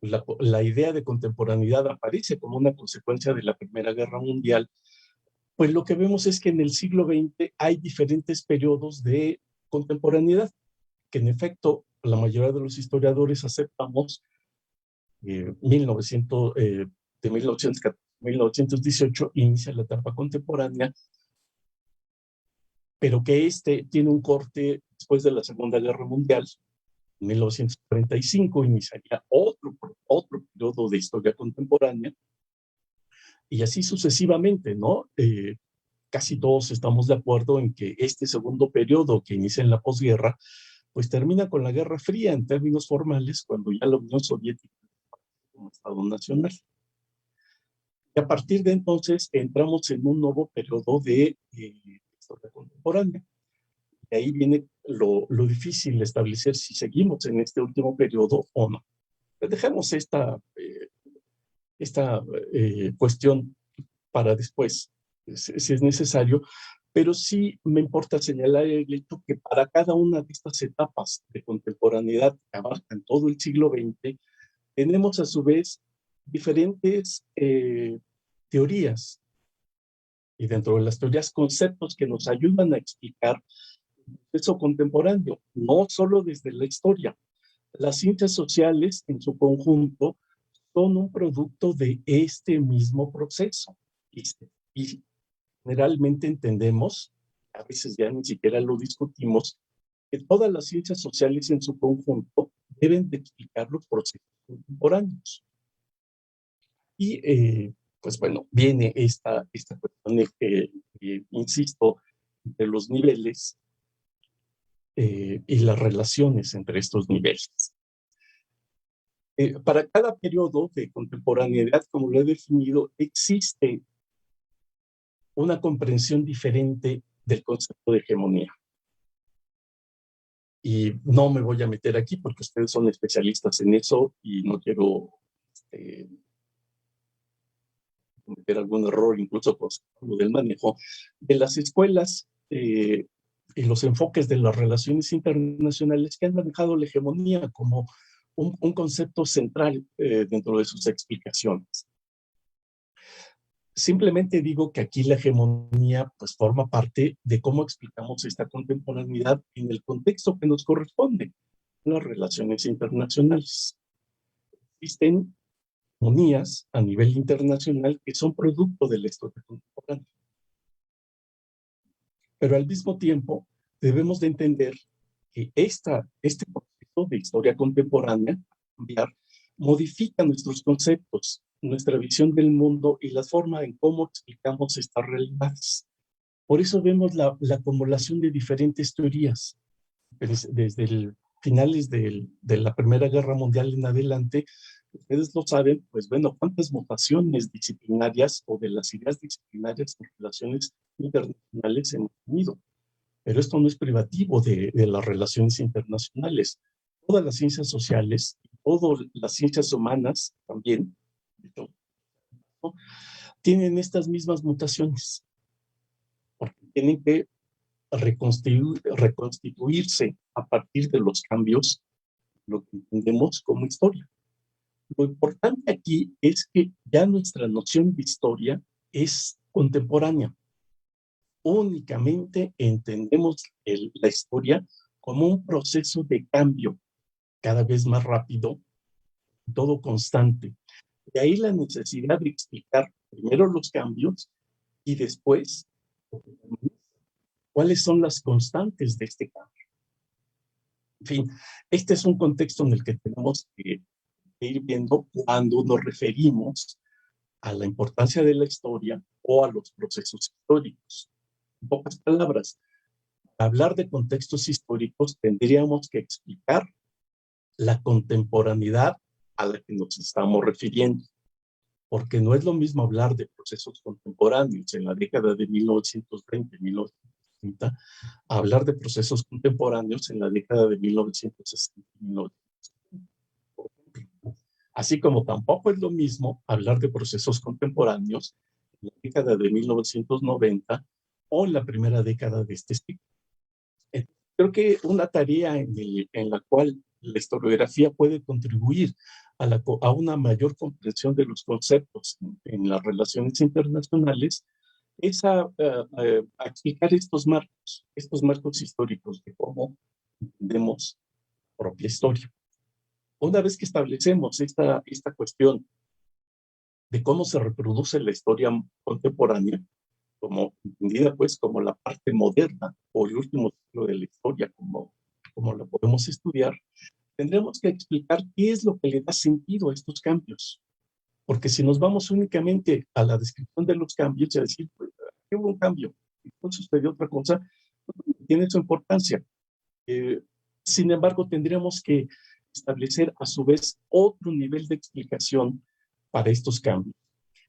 la idea de contemporaneidad aparece como una consecuencia de la Primera Guerra Mundial, pues lo que vemos es que en el siglo XX hay diferentes periodos de contemporaneidad, que en efecto la mayoría de los historiadores aceptamos de 1914 a 1918 inicia la etapa contemporánea, pero que tiene un corte después de la Segunda Guerra Mundial. En 1945 iniciaría otro periodo de historia contemporánea, y así sucesivamente, ¿no? Casi todos estamos de acuerdo en que este segundo periodo que inicia en la posguerra, pues termina con la Guerra Fría en términos formales, cuando ya la Unión Soviética como Estado nacional. Y a partir de entonces entramos en un nuevo periodo de historia contemporánea. Y ahí viene lo difícil de establecer si seguimos en este último periodo o no. Pero dejemos esta cuestión para después, si es necesario, pero sí me importa señalar el hecho que para cada una de estas etapas de contemporaneidad que abarcan todo el siglo XX, tenemos a su vez diferentes teorías, y dentro de las teorías conceptos que nos ayudan a explicar el proceso contemporáneo, no solo desde la historia. Las ciencias sociales en su conjunto son un producto de este mismo proceso. Y generalmente entendemos, a veces ya ni siquiera lo discutimos, que todas las ciencias sociales en su conjunto deben de explicar los procesos contemporáneos. Y pues bueno, viene esta cuestión, insisto, de los niveles y las relaciones entre estos niveles. Para cada periodo de contemporaneidad, como lo he definido, existe una comprensión diferente del concepto de hegemonía. Y no me voy a meter aquí porque ustedes son especialistas en eso y no quiero cometer algún error, incluso con lo del manejo de las escuelas y los enfoques de las relaciones internacionales que han manejado la hegemonía como un concepto central dentro de sus explicaciones. Simplemente digo que aquí la hegemonía pues forma parte de cómo explicamos esta contemporaneidad en el contexto que nos corresponde, las relaciones internacionales. Existen hegemonías a nivel internacional que son producto de la historia contemporánea. Pero al mismo tiempo debemos de entender que este proceso de historia contemporánea modifica nuestros conceptos, nuestra visión del mundo y la forma en cómo explicamos estas realidades. Por eso vemos la acumulación de diferentes teorías. Desde finales de la Primera Guerra Mundial en adelante, ustedes lo saben, pues bueno, cuántas mutaciones disciplinarias o de las ideas disciplinarias en relaciones internacionales hemos tenido. Pero esto no es privativo de las relaciones internacionales. Todas las ciencias sociales, todas las ciencias humanas también, ¿no?, tienen estas mismas mutaciones, porque tienen que reconstituirse a partir de los cambios, lo que entendemos como historia. Lo importante aquí es que ya nuestra noción de historia es contemporánea. Únicamente entendemos la historia como un proceso de cambio cada vez más rápido, todo constante. De ahí la necesidad de explicar primero los cambios y después cuáles son las constantes de este cambio. En fin, este es un contexto en el que tenemos que ir viendo cuando nos referimos a la importancia de la historia o a los procesos históricos. En pocas palabras, para hablar de contextos históricos tendríamos que explicar la contemporaneidad a la que nos estamos refiriendo, porque no es lo mismo hablar de procesos contemporáneos en la década de 1920, 1930, a hablar de procesos contemporáneos en la década de 1960, 1970. Así como tampoco es lo mismo hablar de procesos contemporáneos en la década de 1990 o en la primera década de este siglo. Creo que una tarea en la cual la historiografía puede contribuir a una mayor comprensión de los conceptos en las relaciones internacionales es a explicar estos marcos históricos de cómo entendemos la propia historia. Una vez que establecemos esta cuestión de cómo se reproduce la historia contemporánea, como entendida pues como la parte moderna o el último ciclo de la historia, como lo podemos estudiar, tendremos que explicar qué es lo que le da sentido a estos cambios. Porque si nos vamos únicamente a la descripción de los cambios y a decir, pues, ¿qué hubo un cambio? Entonces sucedió otra cosa, tiene su importancia. Sin embargo, tendríamos que establecer a su vez otro nivel de explicación para estos cambios.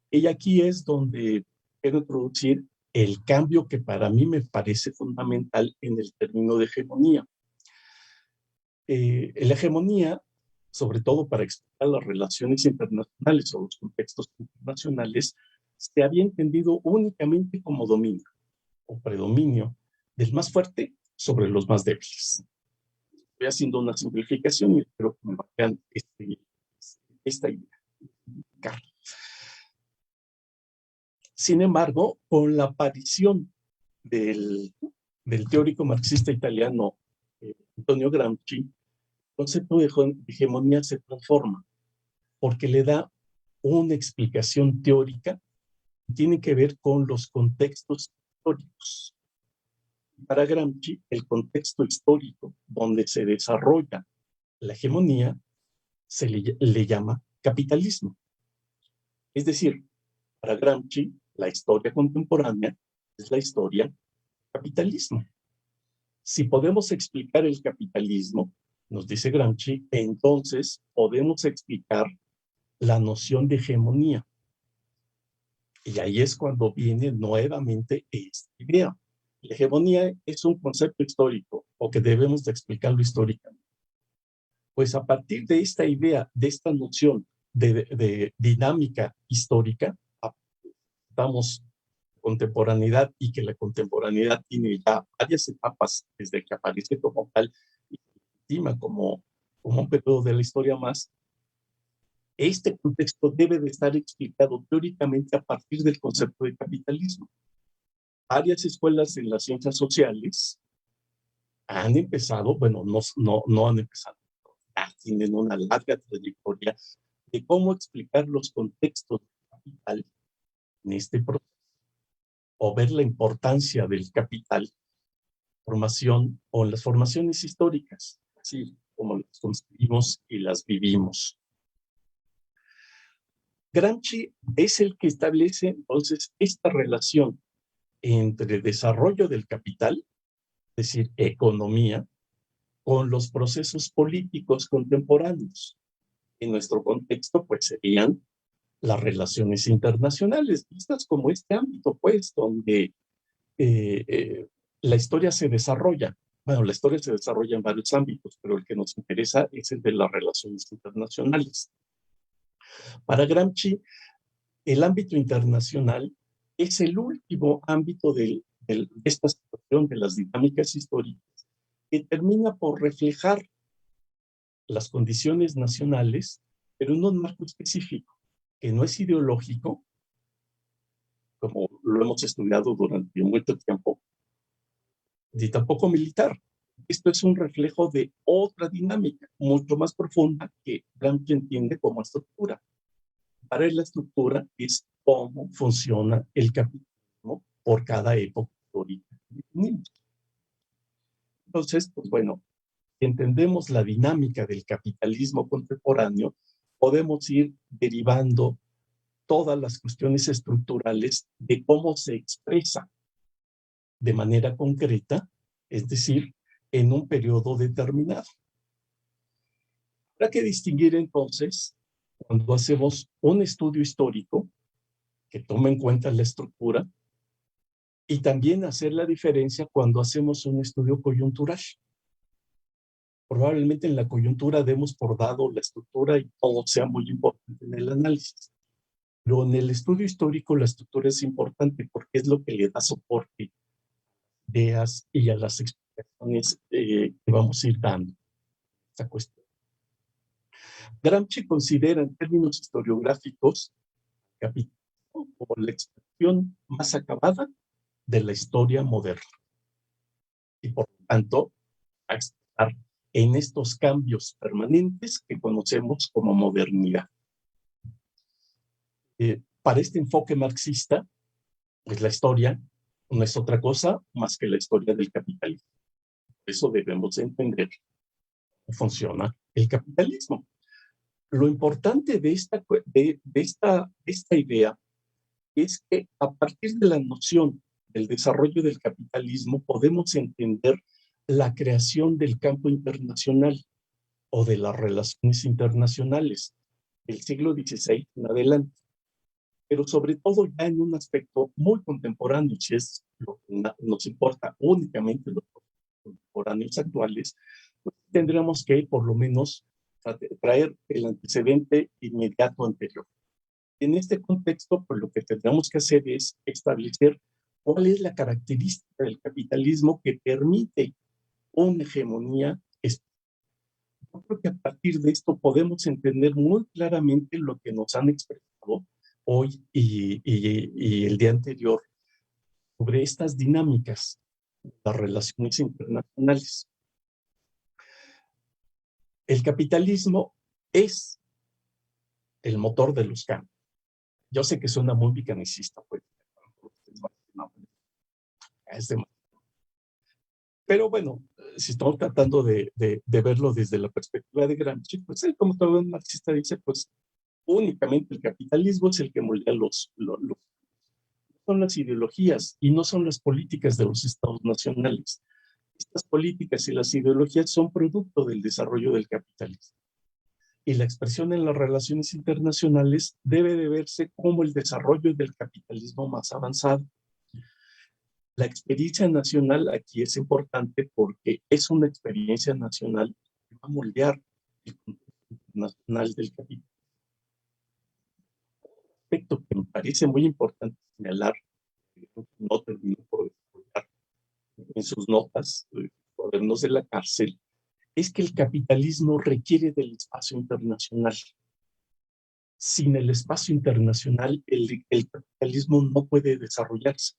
Y aquí es donde quiero introducir el cambio que para mí me parece fundamental en el término de hegemonía. La hegemonía, sobre todo para explicar las relaciones internacionales o los contextos internacionales, se había entendido únicamente como dominio o predominio del más fuerte sobre los más débiles. Estoy haciendo una simplificación y espero que me vayan esta idea. Sin embargo, con la aparición del teórico marxista italiano Antonio Gramsci, el concepto de hegemonía se transforma porque le da una explicación teórica que tiene que ver con los contextos históricos. Para Gramsci, el contexto histórico donde se desarrolla la hegemonía se le llama capitalismo. Es decir, para Gramsci, la historia contemporánea es la historia del capitalismo. Si podemos explicar el capitalismo, nos dice Gramsci, entonces podemos explicar la noción de hegemonía. Y Y ahí es cuando viene nuevamente esta idea. La hegemonía es un concepto histórico, o que debemos de explicarlo históricamente. Pues a partir de esta idea, de esta noción de dinámica histórica, damos contemporaneidad, y que la contemporaneidad tiene ya varias etapas desde que aparece como tal y se estima como un periodo de la historia más. Este contexto debe de estar explicado teóricamente a partir del concepto de capitalismo. Varias escuelas en las ciencias sociales han empezado, bueno, no han empezado, tienen una larga trayectoria de cómo explicar los contextos del capital en este proceso, o ver la importancia del capital formación o en las formaciones históricas, así como las construimos y las vivimos. Gramsci es el que establece entonces esta relación entre desarrollo del capital, es decir, economía, con los procesos políticos contemporáneos. En nuestro contexto, pues serían las relaciones internacionales, vistas como este ámbito, pues, donde la historia se desarrolla. Bueno, la historia se desarrolla en varios ámbitos, pero el que nos interesa es el de las relaciones internacionales. Para Gramsci, el ámbito internacional es el último ámbito de esta situación de las dinámicas históricas, que termina por reflejar las condiciones nacionales, pero en un marco específico, que no es ideológico, como lo hemos estudiado durante mucho tiempo, ni tampoco militar. Esto es un reflejo de otra dinámica, mucho más profunda, que Gramsci entiende como estructura. Para él la estructura es cómo funciona el capitalismo por cada época histórica que definimos. Entonces, pues bueno, si entendemos la dinámica del capitalismo contemporáneo, podemos ir derivando todas las cuestiones estructurales de cómo se expresa de manera concreta, es decir, en un periodo determinado. Habrá que distinguir entonces, cuando hacemos un estudio histórico que tome en cuenta la estructura, y también hacer la diferencia cuando hacemos un estudio coyuntural. Probablemente en la coyuntura demos por dado la estructura y todo sea muy importante en el análisis. Pero en el estudio histórico la estructura es importante porque es lo que le da soporte a ideas y a las explicaciones que vamos a ir dando esta cuestión. Gramsci considera en términos historiográficos capitalismo como la expresión más acabada de la historia moderna. Y por lo tanto, a expresar en estos cambios permanentes que conocemos como modernidad. Para este enfoque marxista, pues la historia no es otra cosa más que la historia del capitalismo. Por eso debemos entender cómo funciona el capitalismo. Lo importante de esta idea es que a partir de la noción del desarrollo del capitalismo podemos entender la creación del campo internacional o de las relaciones internacionales del siglo XVI en adelante, pero sobre todo ya en un aspecto muy contemporáneo, si es lo que nos importa únicamente los contemporáneos actuales, pues tendríamos que por lo menos traer el antecedente inmediato anterior. En este contexto, pues lo que tendríamos que hacer es establecer cuál es la característica del capitalismo que permite una hegemonía. Yo creo que a partir de esto podemos entender muy claramente lo que nos han expresado hoy y el día anterior sobre estas dinámicas de las relaciones internacionales. El capitalismo es el motor de los cambios. Yo sé que suena muy mecanicista, pues. Es demasiado. Pero bueno, si estamos tratando de verlo desde la perspectiva de Gramsci, pues él, como todo un marxista, dice, pues únicamente el capitalismo es el que moldea son las ideologías y no son las políticas de los estados nacionales. Estas políticas y las ideologías son producto del desarrollo del capitalismo. y la expresión en las relaciones internacionales debe de verse como el desarrollo del capitalismo más avanzado. La experiencia nacional aquí es importante porque es una experiencia nacional que va a moldear el contexto internacional del capitalismo. Aspecto que me parece muy importante señalar, que no terminó por desarrollar en sus notas, Cuadernos de la Cárcel, es que el capitalismo requiere del espacio internacional. Sin el espacio internacional, el capitalismo no puede desarrollarse.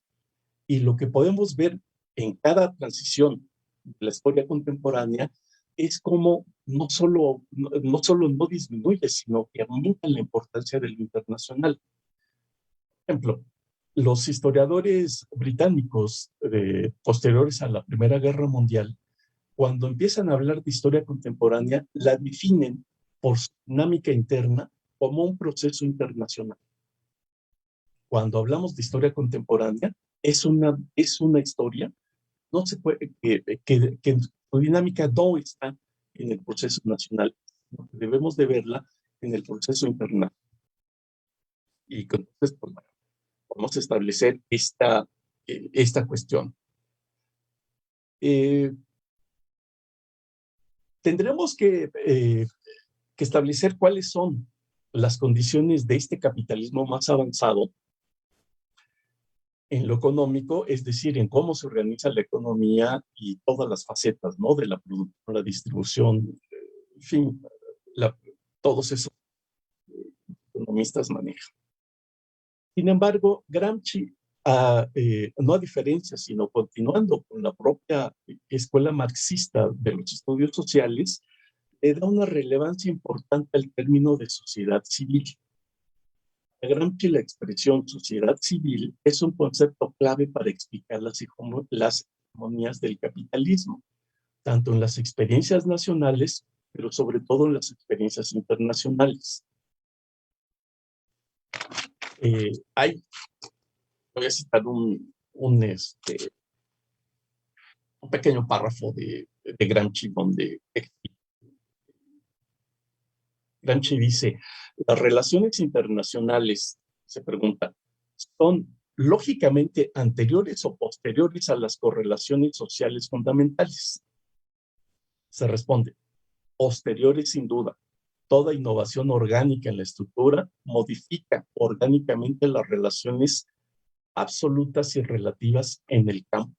Y lo que podemos ver en cada transición de la historia contemporánea es como no solo no disminuye, sino que aumenta la importancia de lo internacional. Por ejemplo, los historiadores británicos posteriores a la Primera Guerra Mundial, cuando empiezan a hablar de historia contemporánea, la definen por su dinámica interna como un proceso internacional. Cuando hablamos de historia contemporánea, es una historia, no se puede, que su dinámica no está en el proceso nacional, sino que debemos de verla en el proceso internacional. Y entonces, pues, bueno, vamos a establecer esta cuestión. Tendremos que establecer cuáles son las condiciones de este capitalismo más avanzado en lo económico, es decir, en cómo se organiza la economía y todas las facetas, ¿no? De la producción, la distribución, en fin, todos esos economistas manejan. Sin embargo, Gramsci, no a diferencia, sino continuando con la propia escuela marxista de los estudios sociales, le da una relevancia importante al término de sociedad civil. Para Gramsci, la expresión sociedad civil es un concepto clave para explicar las hegemonías del capitalismo, tanto en las experiencias nacionales, pero sobre todo en las experiencias internacionales. Voy a citar un pequeño párrafo de Gramsci donde Gramsci dice: las relaciones internacionales, se pregunta, ¿son lógicamente anteriores o posteriores a las correlaciones sociales fundamentales? Se responde: posteriores sin duda. Toda innovación orgánica en la estructura modifica orgánicamente las relaciones absolutas y relativas en el campo.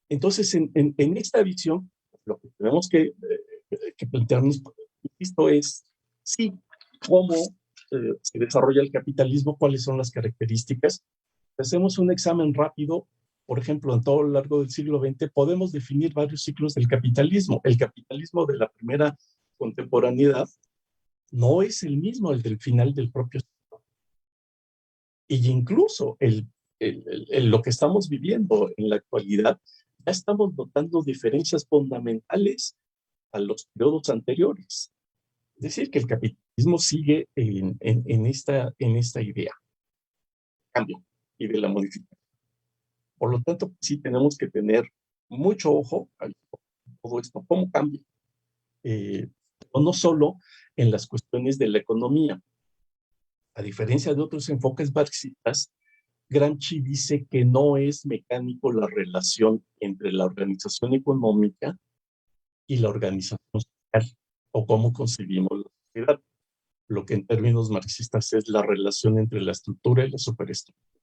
Entonces, en esta visión, lo que tenemos que plantearnos, insisto, es sí, cómo se desarrolla el capitalismo, cuáles son las características. Hacemos un examen rápido. Por ejemplo, en todo lo largo del siglo XX podemos definir varios ciclos del capitalismo. El capitalismo de la primera contemporaneidad no es el mismo el del final del propio siglo. Y incluso lo que estamos viviendo en la actualidad, ya estamos notando diferencias fundamentales a los periodos anteriores. Es decir, que el capitalismo sigue en esta idea, cambio y de la modificación. Por lo tanto, sí tenemos que tener mucho ojo a todo esto, cómo cambia. No solo en las cuestiones de la economía. A diferencia de otros enfoques marxistas, Gramsci dice que no es mecánico la relación entre la organización económica y la organización social, o cómo concebimos la sociedad. Lo que en términos marxistas es la relación entre la estructura y la superestructura.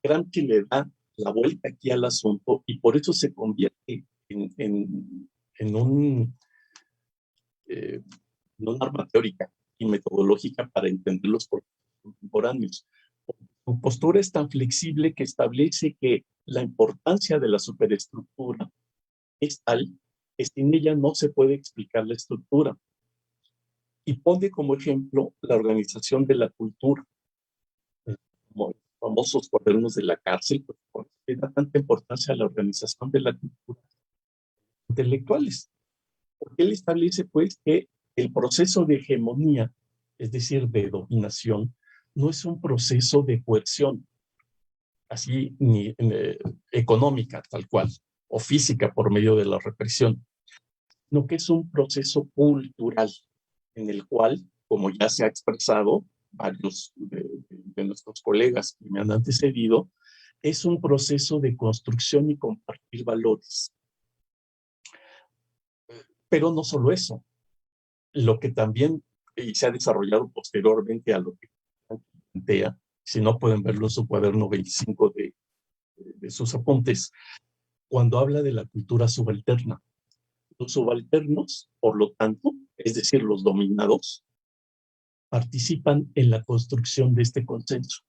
Gramsci le da la vuelta aquí al asunto y por eso se convierte en una arma teórica y metodológica para entender los procesos contemporáneos. Su postura es tan flexible que establece que la importancia de la superestructura es tal que sin ella no se puede explicar la estructura. Y pone como ejemplo la organización de la cultura, como los famosos Cuadernos de la Cárcel, porque da tanta importancia a la organización de la cultura intelectuales. Porque él establece, pues, que el proceso de hegemonía, es decir, de dominación, no es un proceso de coerción, así ni económica, tal cual, o física por medio de la represión, sino que es un proceso cultural en el cual, como ya se ha expresado varios de nuestros colegas que me han antecedido, es un proceso de construcción y compartir valores. Pero no solo eso, lo que también se ha desarrollado posteriormente a lo que plantea, si no pueden verlo en su cuaderno 25 de sus apuntes, cuando habla de la cultura subalterna. Los subalternos, por lo tanto, es decir, los dominados, participan en la construcción de este consenso.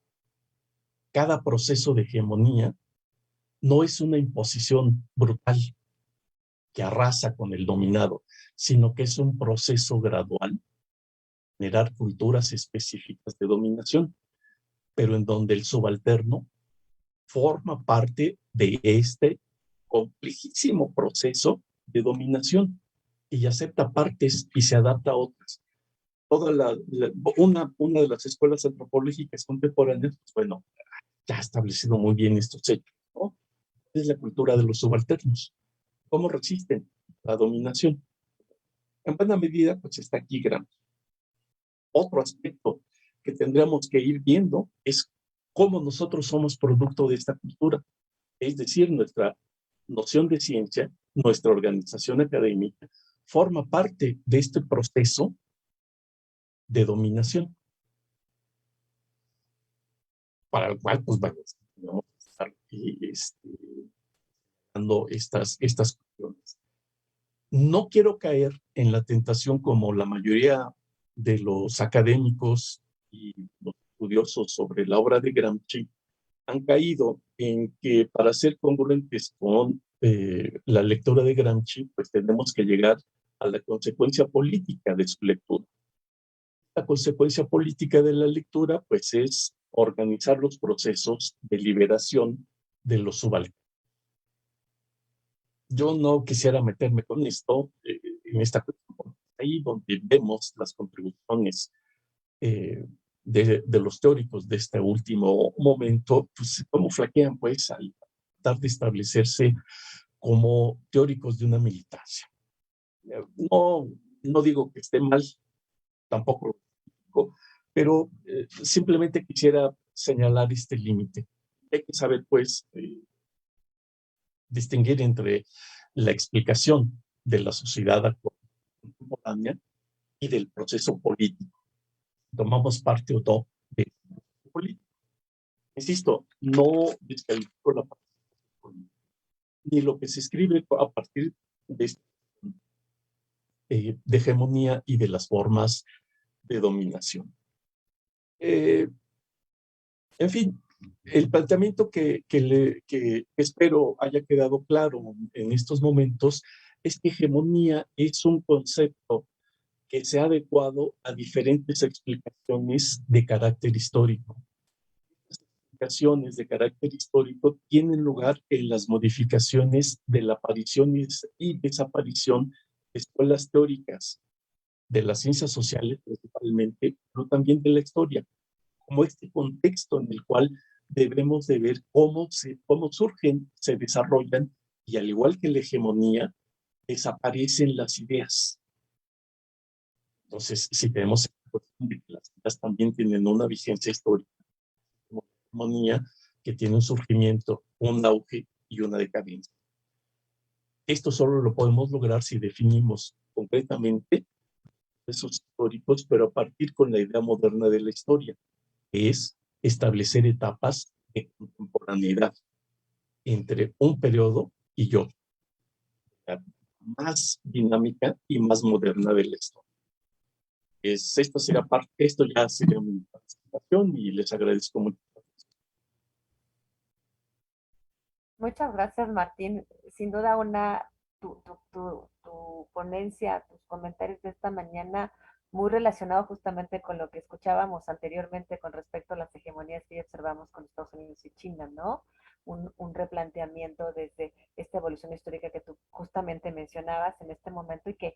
Cada proceso de hegemonía no es una imposición brutal que arrasa con el dominado, sino que es un proceso gradual, generar culturas específicas de dominación, pero en donde el subalterno forma parte de este complejísimo proceso de dominación y acepta partes y se adapta a otras. Una de las escuelas antropológicas contemporáneas, pues bueno, ya ha establecido muy bien estos hechos, ¿no? Es la cultura de los subalternos. ¿Cómo resisten la dominación? En buena medida, pues está aquí Gramsci. Otro aspecto que tendríamos que ir viendo es cómo nosotros somos producto de esta cultura. Es decir, nuestra noción de ciencia, nuestra organización académica, forma parte de este proceso de dominación, para el cual, pues, vamos a estar dando estas cuestiones. No quiero caer en la tentación como la mayoría de los académicos y los estudiosos sobre la obra de Gramsci han caído en que para ser congruentes con la lectura de Gramsci, pues tenemos que llegar a la consecuencia política de su lectura. La consecuencia política de la lectura, pues, es organizar los procesos de liberación de los subalternos. Yo no quisiera meterme con esto, en esta cuestión, ahí donde vemos las contribuciones de los teóricos de este último momento, pues cómo flaquean, pues, al tratar de establecerse como teóricos de una militancia. No digo que esté mal, tampoco lo digo, pero simplemente quisiera señalar este límite. Hay que saber, pues, distinguir entre la explicación de la sociedad contemporánea y del proceso político. Tomamos parte o no del proceso político. Insisto, no descalifico la participación política, ni lo que se escribe a partir de hegemonía y de las formas de dominación. En fin, el planteamiento que espero haya quedado claro en estos momentos es que hegemonía es un concepto que se ha adecuado a diferentes explicaciones de carácter histórico. Estas explicaciones de carácter histórico tienen lugar en las modificaciones de la aparición y desaparición de escuelas teóricas de las ciencias sociales principalmente, pero también de la historia, como este contexto en el cual debemos de ver cómo surgen, se desarrollan y al igual que la hegemonía, desaparecen las ideas. Entonces, si tenemos la cuestión de que las ideas también tienen una vigencia histórica, como la hegemonía, que tiene un surgimiento, un auge y una decadencia. Esto solo lo podemos lograr si definimos concretamente esos históricos, pero a partir con la idea moderna de la historia, que es establecer etapas de contemporaneidad entre un periodo y otro, más dinámica y más moderna de la historia. Esto ya sería mi participación y les agradezco mucho. Muchas gracias, Martín. Sin duda tu ponencia, tus comentarios de esta mañana, muy relacionado justamente con lo que escuchábamos anteriormente con respecto a las hegemonías que observamos con Estados Unidos y China, ¿no? Un replanteamiento desde esta evolución histórica que tú justamente mencionabas en este momento y que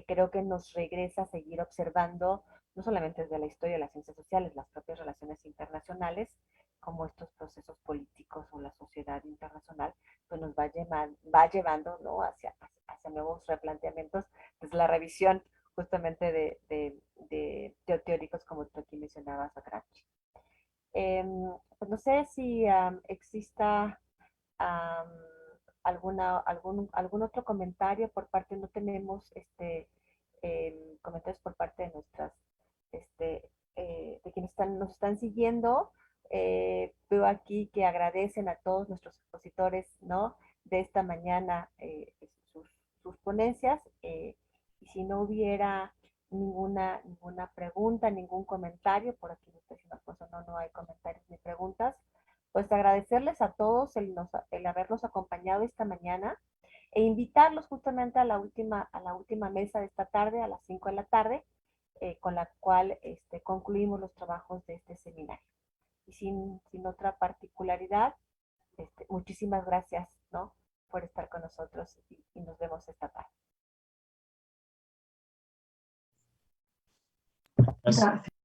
creo que nos regresa a seguir observando, no solamente desde la historia de las ciencias sociales, las propias relaciones internacionales, cómo estos procesos políticos o la sociedad internacional pues nos va llevando, ¿no? hacia nuevos replanteamientos desde la revisión justamente de teóricos como tú aquí mencionabas a Gramsci. Pues no sé si exista um, algún otro comentario por parte, no tenemos comentarios por parte de nuestras, de quienes nos están siguiendo. Veo aquí que agradecen a todos nuestros expositores, ¿no? De esta mañana sus ponencias. Y si no hubiera ninguna pregunta, ningún comentario, por aquí me está diciendo Alfonso, no hay comentarios ni preguntas, pues agradecerles a todos el habernos acompañado esta mañana e invitarlos justamente a la última mesa de esta tarde, a las 5 de la tarde, con la cual concluimos los trabajos de este seminario. Y sin otra particularidad, muchísimas gracias, ¿no? Por estar con nosotros y nos vemos esta tarde. Gracias.